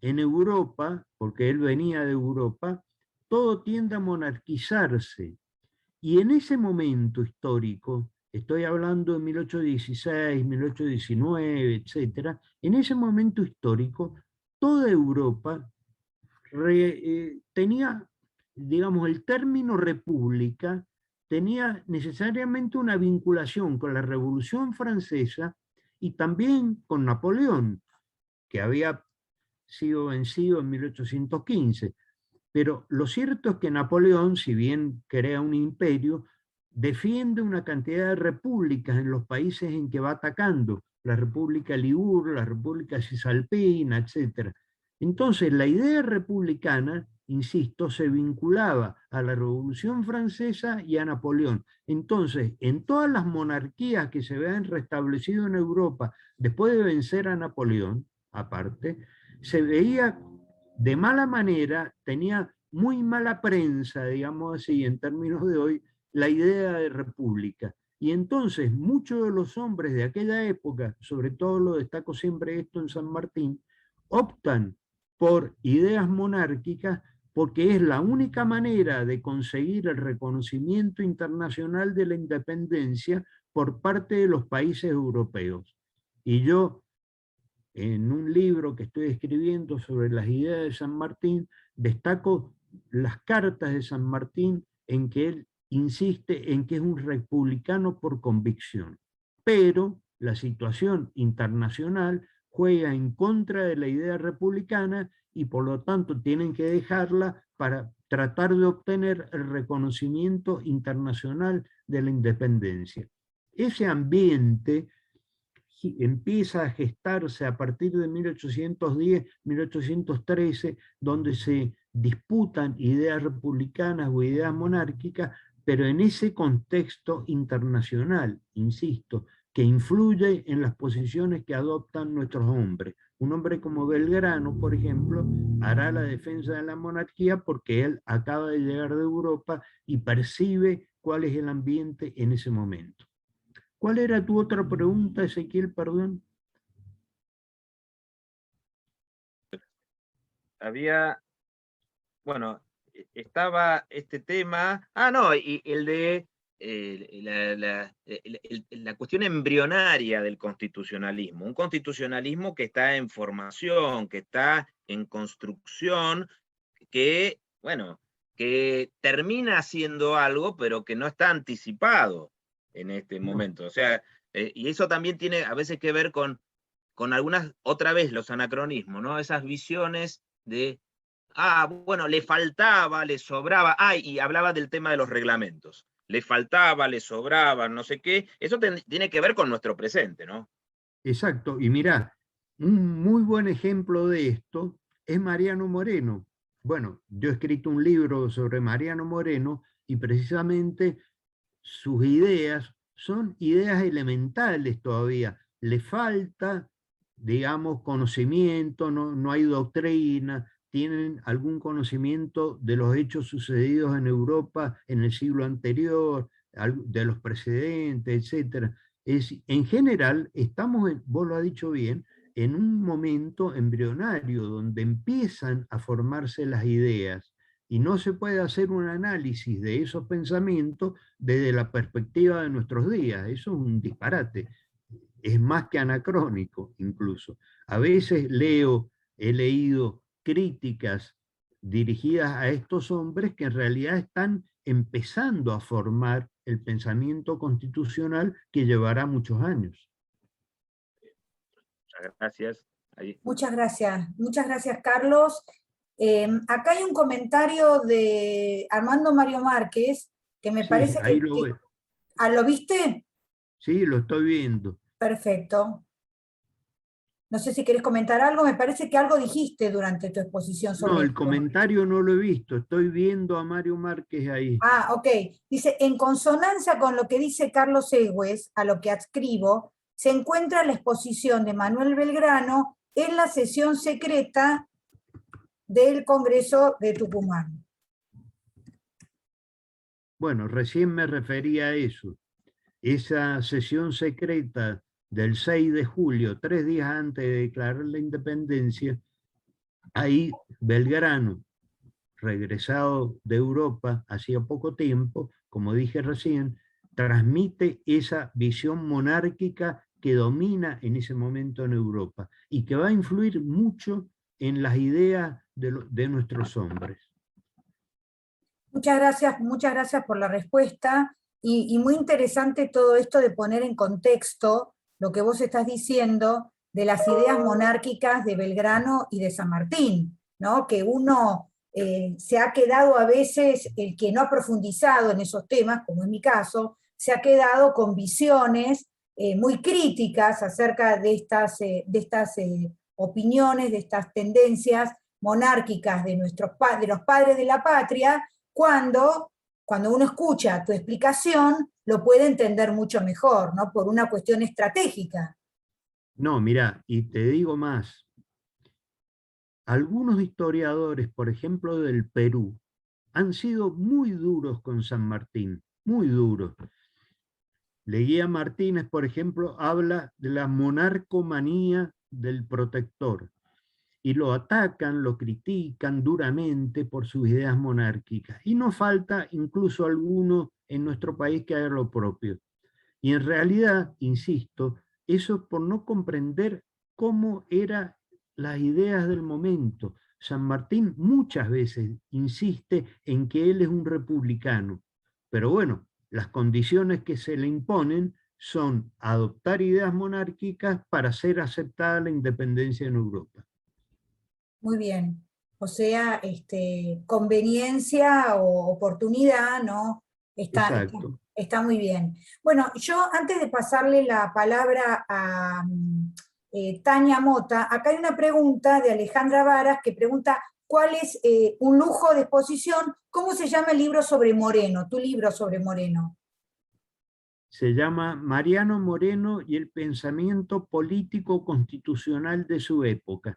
en Europa, porque él venía de Europa, todo tiende a monarquizarse. Y en ese momento histórico, estoy hablando de 1816, 1819, etc., en ese momento histórico, toda Europa tenía, digamos, el término república tenía necesariamente una vinculación con la Revolución Francesa y también con Napoleón, que había sido vencido en 1815. Pero lo cierto es que Napoleón, si bien crea un imperio, defiende una cantidad de repúblicas en los países en que va atacando, la República Ligur, la República Cisalpina, etc. Entonces, la idea republicana, insisto, se vinculaba a la Revolución Francesa y a Napoleón. Entonces, en todas las monarquías que se habían restablecido en Europa después de vencer a Napoleón, aparte, se veía de mala manera, tenía muy mala prensa, digamos así, en términos de hoy, la idea de república. Y entonces muchos de los hombres de aquella época, sobre todo lo destaco siempre esto en San Martín, optan por ideas monárquicas porque es la única manera de conseguir el reconocimiento internacional de la independencia por parte de los países europeos. Y yo, en un libro que estoy escribiendo sobre las ideas de San Martín, destaco las cartas de San Martín en que él insiste en que es un republicano por convicción. Pero la situación internacional juega en contra de la idea republicana y por lo tanto tienen que dejarla para tratar de obtener el reconocimiento internacional de la independencia. Ese ambiente empieza a gestarse a partir de 1810, 1813, donde se disputan ideas republicanas o ideas monárquicas, pero en ese contexto internacional, insisto, que influye en las posiciones que adoptan nuestros hombres. Un hombre como Belgrano, por ejemplo, hará la defensa de la monarquía porque él acaba de llegar de Europa y percibe cuál es el ambiente en ese momento. ¿Cuál era tu otra pregunta, Ezequiel? Perdón. Había, bueno, estaba este tema, no, y el de la cuestión embrionaria del constitucionalismo, un constitucionalismo que está en formación, que está en construcción, que, bueno, que termina haciendo algo, pero que no está anticipado en este momento. O sea, y eso también tiene a veces que ver con algunas, otra vez, los anacronismos, ¿no? Esas visiones de, bueno, le faltaba, le sobraba, y hablaba del tema de los reglamentos. Le faltaba, le sobraba, no sé qué. Eso tiene que ver con nuestro presente, ¿no? Exacto, y mirá, un muy buen ejemplo de esto es Mariano Moreno. Bueno, yo he escrito un libro sobre Mariano Moreno y precisamente sus ideas son ideas elementales todavía. Le falta, digamos, conocimiento, no hay doctrina, tienen algún conocimiento de los hechos sucedidos en Europa en el siglo anterior, de los precedentes, etc. En general, estamos, vos lo has dicho bien, en un momento embrionario donde empiezan a formarse las ideas y no se puede hacer un análisis de esos pensamientos desde la perspectiva de nuestros días. Eso es un disparate. Es más que anacrónico, incluso. A veces he leído críticas dirigidas a estos hombres que en realidad están empezando a formar el pensamiento constitucional que llevará muchos años. Muchas gracias. Ahí. Muchas gracias Carlos. Acá hay un comentario de Armando Mario Márquez, que me parece ahí que... lo ¿Lo viste? Sí, lo estoy viendo. Perfecto. No sé si querés comentar algo, me parece que algo dijiste durante tu exposición sobre No, el esto. comentario no lo he visto, estoy viendo a Mario Márquez ahí. Ok. Dice, en consonancia con lo que dice Carlos Egues, a lo que adscribo, se encuentra la exposición de Manuel Belgrano en la sesión secreta del Congreso de Tucumán. Bueno, recién me refería a eso. Esa sesión secreta del 6 de julio, 3 días antes de declarar la independencia, ahí Belgrano, regresado de Europa hacía poco tiempo, como dije recién, transmite esa visión monárquica que domina en ese momento en Europa y que va a influir mucho en las ideas de nuestros hombres. Muchas gracias por la respuesta y muy interesante todo esto de poner en contexto lo que vos estás diciendo de las ideas monárquicas de Belgrano y de San Martín, ¿no? Que uno se ha quedado a veces, el que no ha profundizado en esos temas, como en mi caso, se ha quedado con visiones muy críticas acerca de estas opiniones, de estas tendencias monárquicas de los padres de la patria, cuando uno escucha tu explicación, lo puede entender mucho mejor, ¿no? Por una cuestión estratégica. No, mira, y te digo más. Algunos historiadores, por ejemplo del Perú, han sido muy duros con San Martín, muy duros. Leguía Martínez, por ejemplo, habla de la monarcomanía del protector y lo atacan, lo critican duramente por sus ideas monárquicas. Y no falta incluso alguno en nuestro país que haga lo propio. Y en realidad, insisto, eso es por no comprender cómo eran las ideas del momento. San Martín muchas veces insiste en que él es un republicano, pero bueno, las condiciones que se le imponen son adoptar ideas monárquicas para hacer aceptada la independencia en Europa. Muy bien. O sea, conveniencia o oportunidad, ¿no? Exacto. Está muy bien. Bueno, yo antes de pasarle la palabra a Tania Mota, acá hay una pregunta de Alejandra Varas que pregunta, ¿cuál es un lujo de exposición? ¿Cómo se llama el libro sobre Moreno, tu libro sobre Moreno? Se llama Mariano Moreno y el pensamiento político constitucional de su época.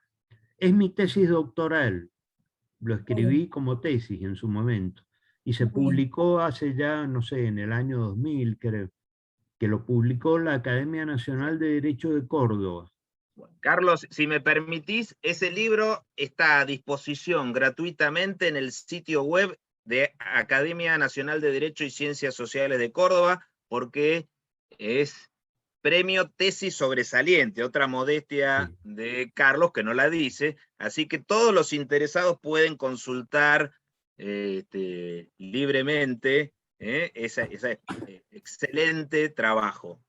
Es mi tesis doctoral, lo escribí como tesis en su momento, y se publicó hace ya, no sé, en el año 2000, creo, que lo publicó la Academia Nacional de Derecho de Córdoba. Carlos, si me permitís, ese libro está a disposición gratuitamente en el sitio web de Academia Nacional de Derecho y Ciencias Sociales de Córdoba, porque es premio tesis sobresaliente, otra modestia de Carlos que no la dice, así que todos los interesados pueden consultar libremente ese excelente trabajo.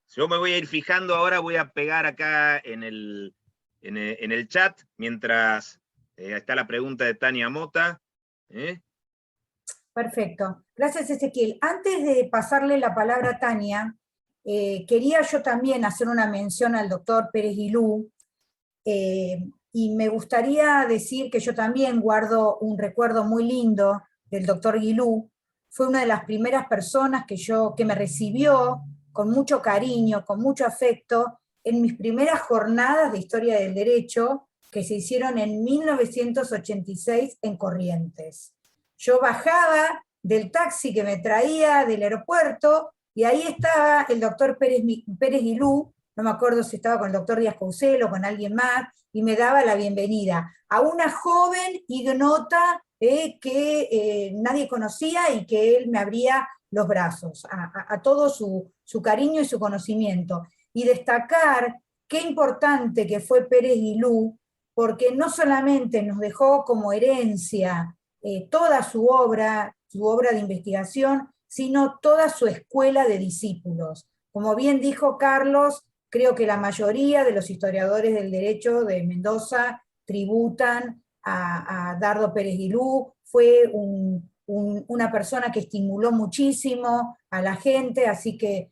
Yo me voy a ir fijando ahora, voy a pegar acá en el chat, mientras está la pregunta de Tania Mota. Perfecto. Gracias, Ezequiel. Antes de pasarle la palabra a Tania, quería yo también hacer una mención al doctor Pérez Guilú, y me gustaría decir que yo también guardo un recuerdo muy lindo del doctor Guilú. Fue una de las primeras personas que me recibió con mucho cariño, con mucho afecto, en mis primeras jornadas de Historia del Derecho, que se hicieron en 1986 en Corrientes. Yo bajaba del taxi que me traía del aeropuerto, y ahí estaba el doctor Pérez Guilú, no me acuerdo si estaba con el doctor Díaz Coucel o con alguien más, y me daba la bienvenida a una joven ignota que nadie conocía y que él me abría los brazos, a todo su cariño y su conocimiento. Y destacar qué importante que fue Pérez Guilú, porque no solamente nos dejó como herencia toda su obra de investigación, sino toda su escuela de discípulos. Como bien dijo Carlos, creo que la mayoría de los historiadores del derecho de Mendoza tributan a Dardo Pérez Guilú. Fue una persona que estimuló muchísimo a la gente, así que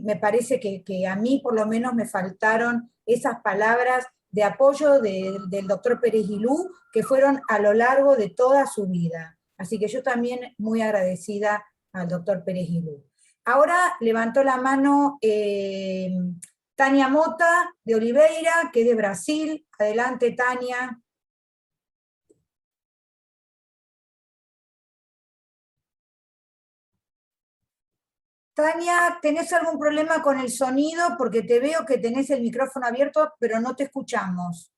me parece que a mí por lo menos me faltaron esas palabras de apoyo del doctor Pérez Guilú, que fueron a lo largo de toda su vida. Así que yo también muy agradecida al doctor Pérez Guilú. Ahora levantó la mano Tania Mota, de Oliveira, que es de Brasil. Adelante, Tania. Tania, ¿tenés algún problema con el sonido? Porque te veo que tenés el micrófono abierto, pero no te escuchamos.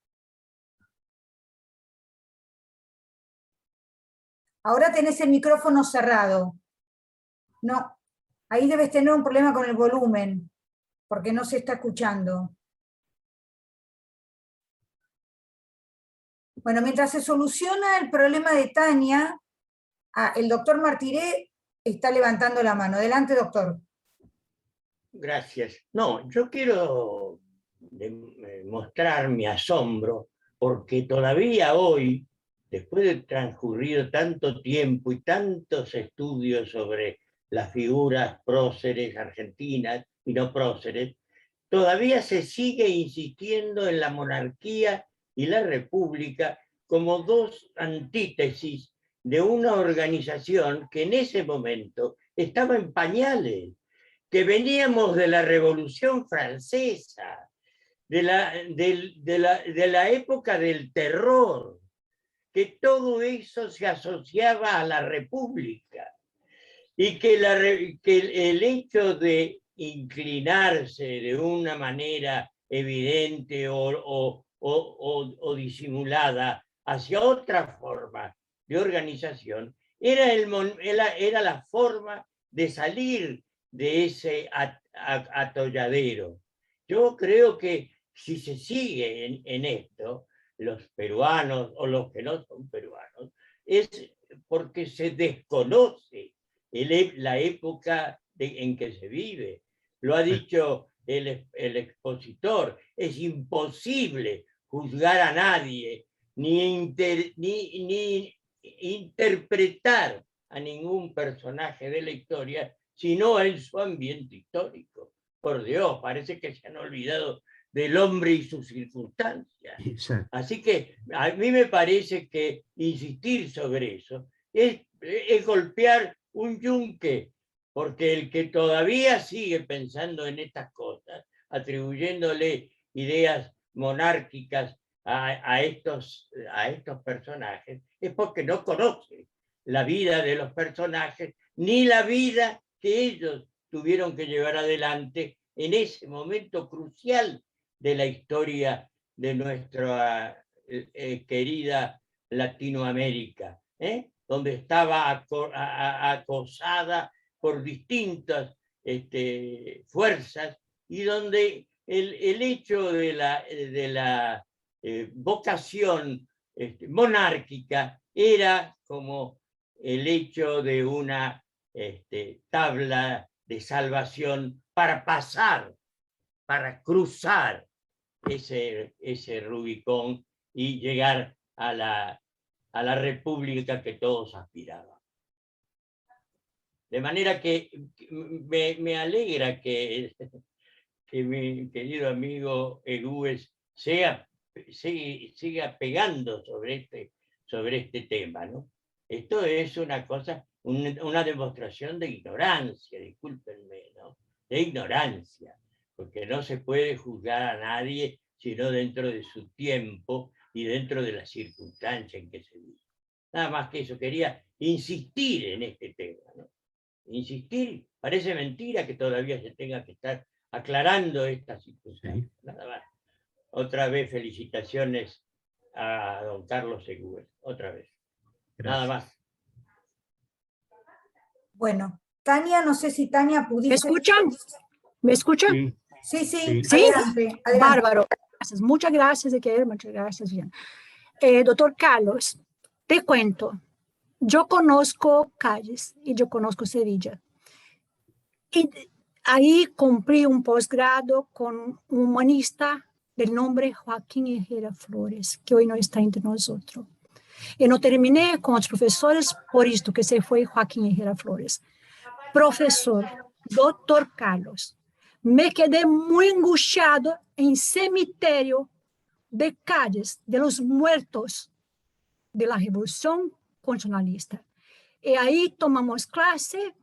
Ahora tenés el micrófono cerrado. No, ahí debes tener un problema con el volumen, porque no se está escuchando. Bueno, mientras se soluciona el problema de Tania, el doctor Martiré está levantando la mano. Adelante, doctor. Gracias. No, yo quiero mostrar mi asombro porque todavía hoy, después de transcurrido tanto tiempo y tantos estudios sobre las figuras próceres argentinas y no próceres, todavía se sigue insistiendo en la monarquía y la república como dos antítesis de una organización que en ese momento estaba en pañales, que veníamos de la Revolución Francesa, de la época del terror, que todo eso se asociaba a la república, y que el hecho de inclinarse de una manera evidente o disimulada hacia otra forma de organización era la forma de salir de ese atolladero. Yo creo que si se sigue en esto, los peruanos o los que no son peruanos, es porque se desconoce la época en que se vive. Lo ha dicho el expositor, es imposible juzgar a nadie, ni interpretar a ningún personaje de la historia, sino en su ambiente histórico. Por Dios, parece que se han olvidado del hombre y sus circunstancias. Exacto. Así que a mí me parece que insistir sobre eso es golpear un yunque, porque el que todavía sigue pensando en estas cosas, atribuyéndole ideas monárquicas a estos personajes, es porque no conoce la vida de los personajes, ni la vida que ellos tuvieron que llevar adelante en ese momento crucial de la historia de nuestra querida Latinoamérica, donde estaba acosada por distintas fuerzas y donde el hecho de la vocación monárquica era como el hecho de una tabla de salvación para pasar, para cruzar ese Rubicón y llegar a la república que todos aspiraban. De manera que me alegra que mi querido amigo Egues siga pegando sobre este tema, ¿no? Esto es una cosa, una demostración de ignorancia, discúlpenme, ¿no? De ignorancia, porque no se puede juzgar a nadie sino dentro de su tiempo y dentro de la circunstancia en que se vive. Nada más que eso, quería insistir en este tema, ¿no? Insistir, parece mentira que todavía se tenga que estar aclarando esta circunstancia. Sí. Nada más. Otra vez felicitaciones a don Carlos Egues, otra vez. Gracias. Nada más. Bueno, Tania, no sé si Tania pudiste... ¿Me escuchan? ¿Me escuchan? Sí, sí, sí. Adelante. Bárbaro. Gracias. Muchas gracias, muchas gracias. Bien. Doctor Carlos, te cuento. Yo conozco Calles y yo conozco Sevilla. Y ahí cumplí un posgrado con un humanista del nombre Joaquín Herrera Flores, que hoy no está entre nosotros. Y no terminé con los profesores por esto que se fue Joaquín Herrera Flores. Profesor, doctor Carlos, me quedé muy angustiado en cemiterio de Calles, de los muertos de la Revolución Constitucionalista. Y ahí tomamos clase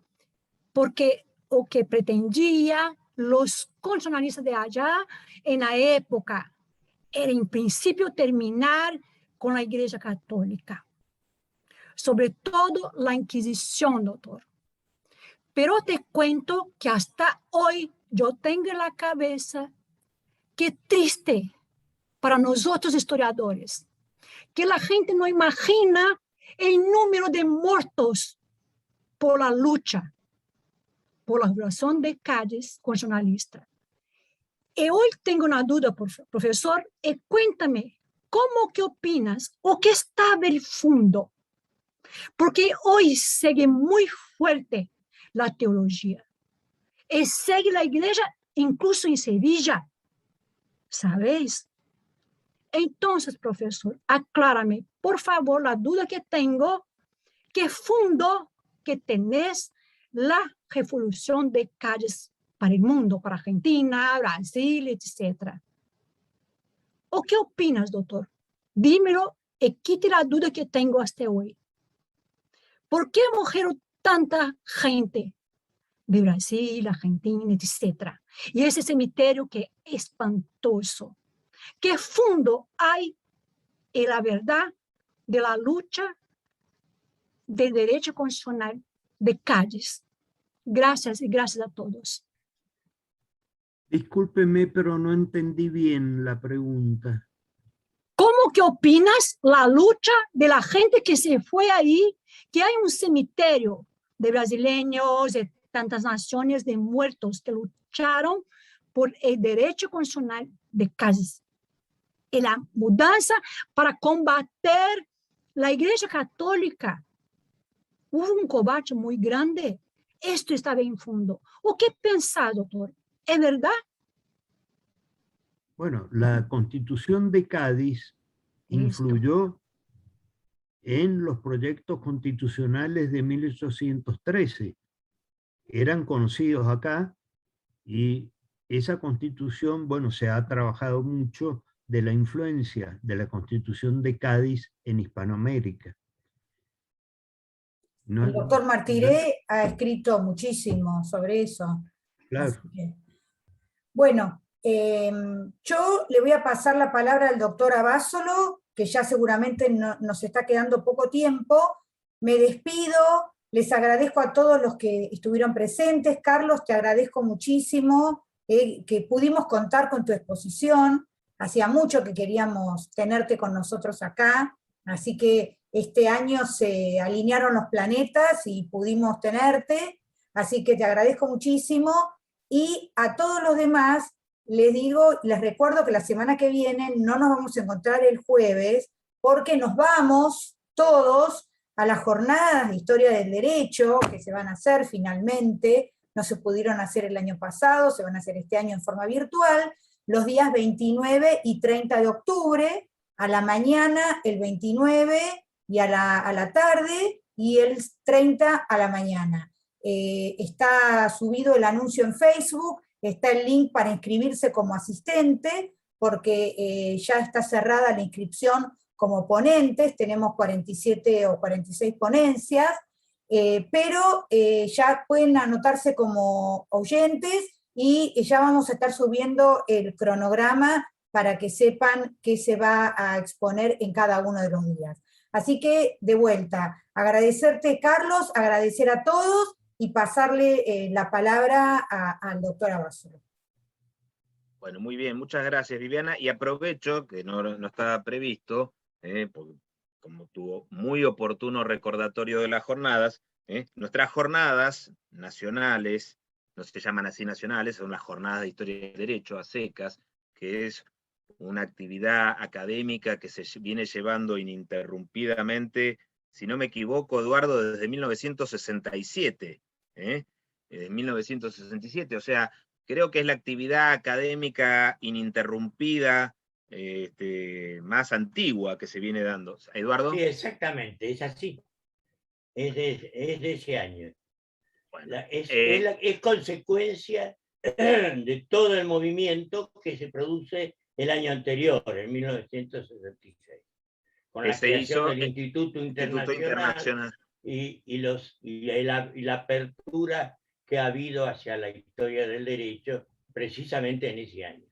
porque o que pretendía los constitucionalistas de allá, en la época, era en principio terminar con la Iglesia Católica. Sobre todo la Inquisición, doctor. Pero te cuento que hasta hoy yo tengo en la cabeza que triste para nosotros historiadores, que la gente no imagina el número de muertos por la lucha, por la violación de calles constitucionalistas. Y hoy tengo una duda, profesor, y cuéntame, ¿cómo que opinas o qué estaba el fondo? Porque hoy sigue muy fuerte la teología. Y sigue la iglesia incluso en Sevilla. ¿Sabéis? Entonces, profesor, aclárame, por favor, la duda que tengo, ¿qué fondo que tenés la revolución de calles para el mundo, para Argentina, Brasil, etcétera? ¿O qué opinas, doctor? Dímelo y quite la duda que tengo hasta hoy. ¿Por qué murieron tanta gente de Brasil, Argentina, etcétera? Y ese cementerio que es espantoso. ¿Qué fondo hay en la verdad de la lucha del derecho constitucional de calles? Gracias y gracias a todos. Discúlpeme, pero no entendí bien la pregunta. ¿Cómo que opinas la lucha de la gente que se fue ahí, que hay un cementerio de brasileños, de tantas naciones, de muertos que lucharon por el derecho constitucional de calles? Y la mudanza para combater la Iglesia Católica. Hubo un combate muy grande. Esto estaba en fondo. ¿O qué pensás, doctor? ¿Es verdad? Bueno, la Constitución de Cádiz influyó en los proyectos constitucionales de 1813. Eran conocidos acá y esa Constitución, bueno, se ha trabajado mucho de la influencia de la Constitución de Cádiz en Hispanoamérica. El doctor Martiré ha escrito muchísimo sobre eso. Claro. Bueno, yo le voy a pasar la palabra al doctor Abasolo, que ya seguramente nos está quedando poco tiempo. Me despido, les agradezco a todos los que estuvieron presentes. Carlos, te agradezco muchísimo que pudimos contar con tu exposición. Hacía mucho que queríamos tenerte con nosotros acá, así que este año se alinearon los planetas y pudimos tenerte, así que te agradezco muchísimo. Y a todos los demás les digo, les recuerdo que la semana que viene no nos vamos a encontrar el jueves, porque nos vamos todos a las jornadas de Historia del Derecho, que se van a hacer finalmente, no se pudieron hacer el año pasado, se van a hacer este año en forma virtual, los días 29 y 30 de octubre, a la mañana el 29 y a la tarde, y el 30 a la mañana. Está subido el anuncio en Facebook, está el link para inscribirse como asistente, porque ya está cerrada la inscripción como ponentes, tenemos 47 o 46 ponencias, pero ya pueden anotarse como oyentes, y ya vamos a estar subiendo el cronograma para que sepan qué se va a exponer en cada uno de los días. Así que, de vuelta, agradecerte, Carlos, agradecer a todos, y pasarle la palabra al doctor Abasolo. Bueno, muy bien, muchas gracias, Viviana, y aprovecho, que no estaba previsto, porque como tuvo muy oportuno recordatorio de las jornadas, nuestras jornadas nacionales, no se llaman así nacionales, son las jornadas de Historia del Derecho, a secas, que es una actividad académica que se viene llevando ininterrumpidamente, si no me equivoco, Eduardo, desde 1967, desde 1967, o sea, creo que es la actividad académica ininterrumpida más antigua que se viene dando. ¿Eduardo? Sí, exactamente, es así. Es de ese año. Bueno, es consecuencia de todo el movimiento que se produce el año anterior, en 1966, con la creación del Instituto Internacional. Y la apertura que ha habido hacia la historia del derecho precisamente en ese año.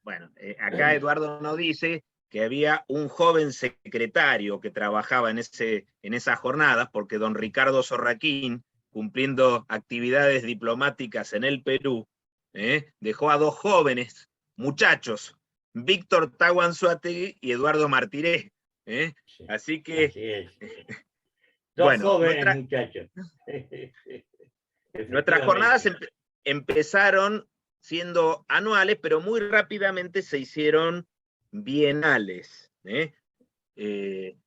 Bueno, acá Eduardo nos dice que había un joven secretario que trabajaba en esas jornadas, porque don Ricardo Sorraquín, cumpliendo actividades diplomáticas en el Perú, dejó a dos jóvenes muchachos, Víctor Tahuanzuategui y Eduardo Martiré. Sí, así que... así es. Dos bueno, jóvenes muchachos. Nuestras jornadas empezaron siendo anuales, pero muy rápidamente se hicieron bienales.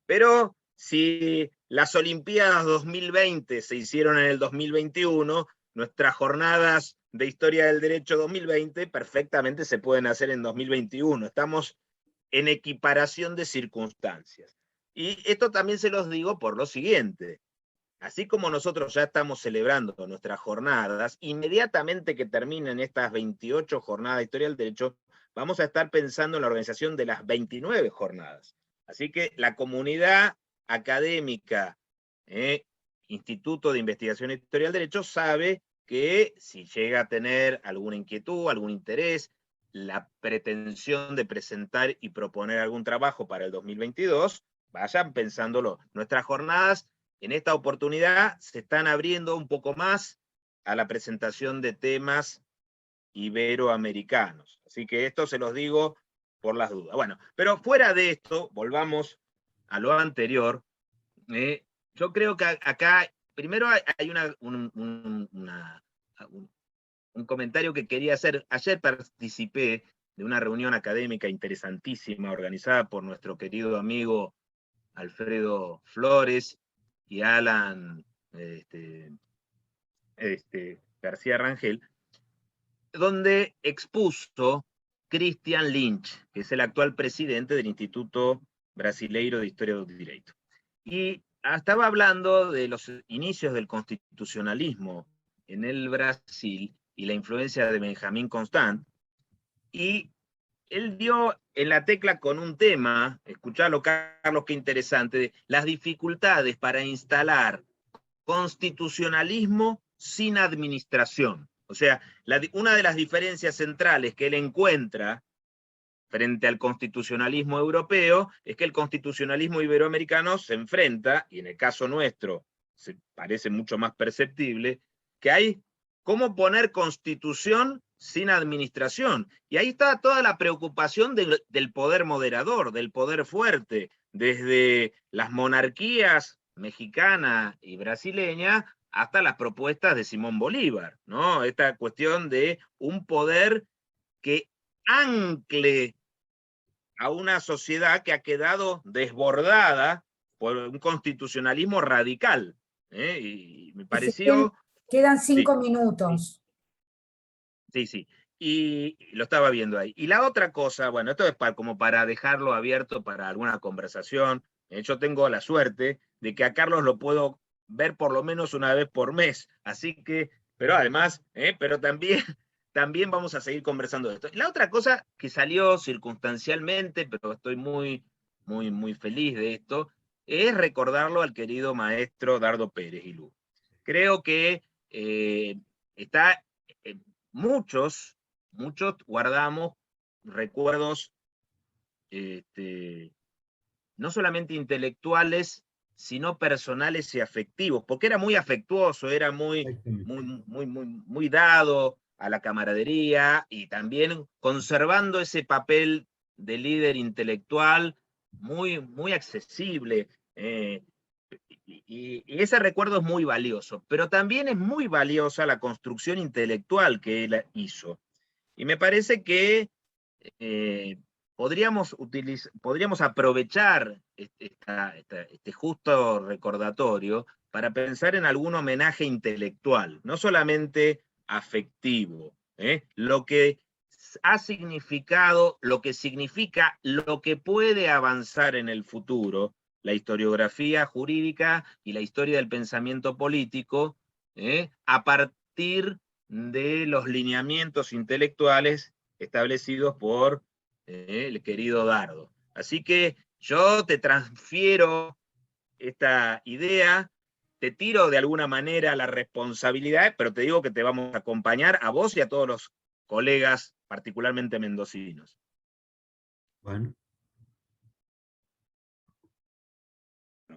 Pero si las Olimpiadas 2020 se hicieron en el 2021, nuestras jornadas de Historia del Derecho 2020 perfectamente se pueden hacer en 2021. Estamos en equiparación de circunstancias. Y esto también se los digo por lo siguiente. Así como nosotros ya estamos celebrando nuestras jornadas, inmediatamente que terminen estas 28 jornadas de Historia del Derecho, vamos a estar pensando en la organización de las 29 jornadas. Así que la comunidad académica, Instituto de Investigación e Historia del Derecho, sabe que si llega a tener alguna inquietud, algún interés, la pretensión de presentar y proponer algún trabajo para el 2022, vayan pensándolo. Nuestras jornadas en esta oportunidad se están abriendo un poco más a la presentación de temas iberoamericanos. Así que esto se los digo por las dudas. Bueno, pero fuera de esto, volvamos a lo anterior. Yo creo que acá, primero hay un comentario que quería hacer. Ayer participé de una reunión académica interesantísima organizada por nuestro querido amigo Alfredo Flores y Alan García Rangel, donde expuso Christian Lynch, que es el actual presidente del Instituto Brasileiro de Historia del Derecho. Y estaba hablando de los inicios del constitucionalismo en el Brasil y la influencia de Benjamín Constant, y él dio en la tecla con un tema, escuchalo Carlos, qué interesante, las dificultades para instalar constitucionalismo sin administración. O sea, una de las diferencias centrales que él encuentra frente al constitucionalismo europeo es que el constitucionalismo iberoamericano se enfrenta, y en el caso nuestro se parece mucho más perceptible, que hay cómo poner constitución sin administración. Y ahí está toda la preocupación del poder moderador, del poder fuerte, desde las monarquías mexicana y brasileña hasta las propuestas de Simón Bolívar, ¿no? Esta cuestión de un poder que ancle a una sociedad que ha quedado desbordada por un constitucionalismo radical. Y me pareció... Quedan 5 minutos. Sí. Y lo estaba viendo ahí. Y la otra cosa, bueno, esto es como para dejarlo abierto para alguna conversación. Yo tengo la suerte de que a Carlos lo puedo ver por lo menos una vez por mes. Así que, pero además, pero también vamos a seguir conversando de esto. La otra cosa que salió circunstancialmente, pero estoy muy feliz de esto, es recordarlo al querido maestro Dardo Pérez Ilú. Creo que muchos guardamos recuerdos no solamente intelectuales, sino personales y afectivos, porque era muy afectuoso, era muy dado a la camaradería y también conservando ese papel de líder intelectual muy accesible. Y ese recuerdo es muy valioso, pero también es muy valiosa la construcción intelectual que él hizo. Y me parece que podríamos aprovechar este justo recordatorio para pensar en algún homenaje intelectual, no solamente afectivo, lo que ha significado, lo que significa, lo que puede avanzar en el futuro, la historiografía jurídica y la historia del pensamiento político, a partir de los lineamientos intelectuales establecidos por el querido Dardo. Así que yo te transfiero esta idea, te tiro de alguna manera la responsabilidad, pero te digo que te vamos a acompañar a vos y a todos los colegas, particularmente mendocinos. Bueno,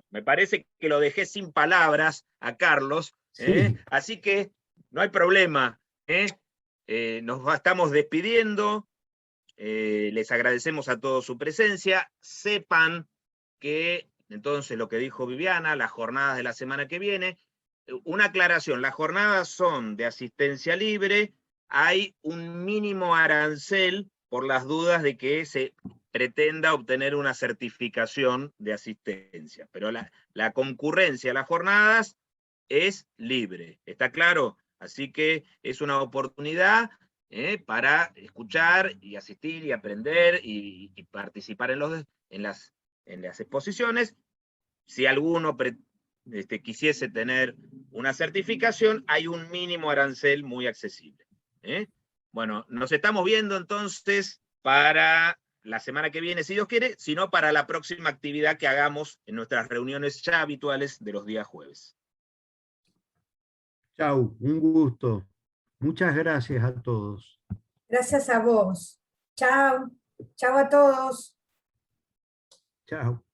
Me parece que lo dejé sin palabras a Carlos, Sí. así que no hay problema. Nos estamos despidiendo, les agradecemos a todos su presencia. Sepan que, entonces, lo que dijo Viviana, las jornadas de la semana que viene, una aclaración, las jornadas son de asistencia libre, hay un mínimo arancel por las dudas de que se pretenda obtener una certificación de asistencia, pero la concurrencia a las jornadas es libre, ¿está claro? Así que es una oportunidad para escuchar y asistir y aprender y participar en las exposiciones. Si alguno quisiese tener una certificación, hay un mínimo arancel muy accesible. Bueno, nos estamos viendo entonces para la semana que viene, si Dios quiere, sino para la próxima actividad que hagamos en nuestras reuniones ya habituales de los días jueves. chau, un gusto. Muchas gracias a todos. Gracias a vos. Chao. Chao a todos. Chao.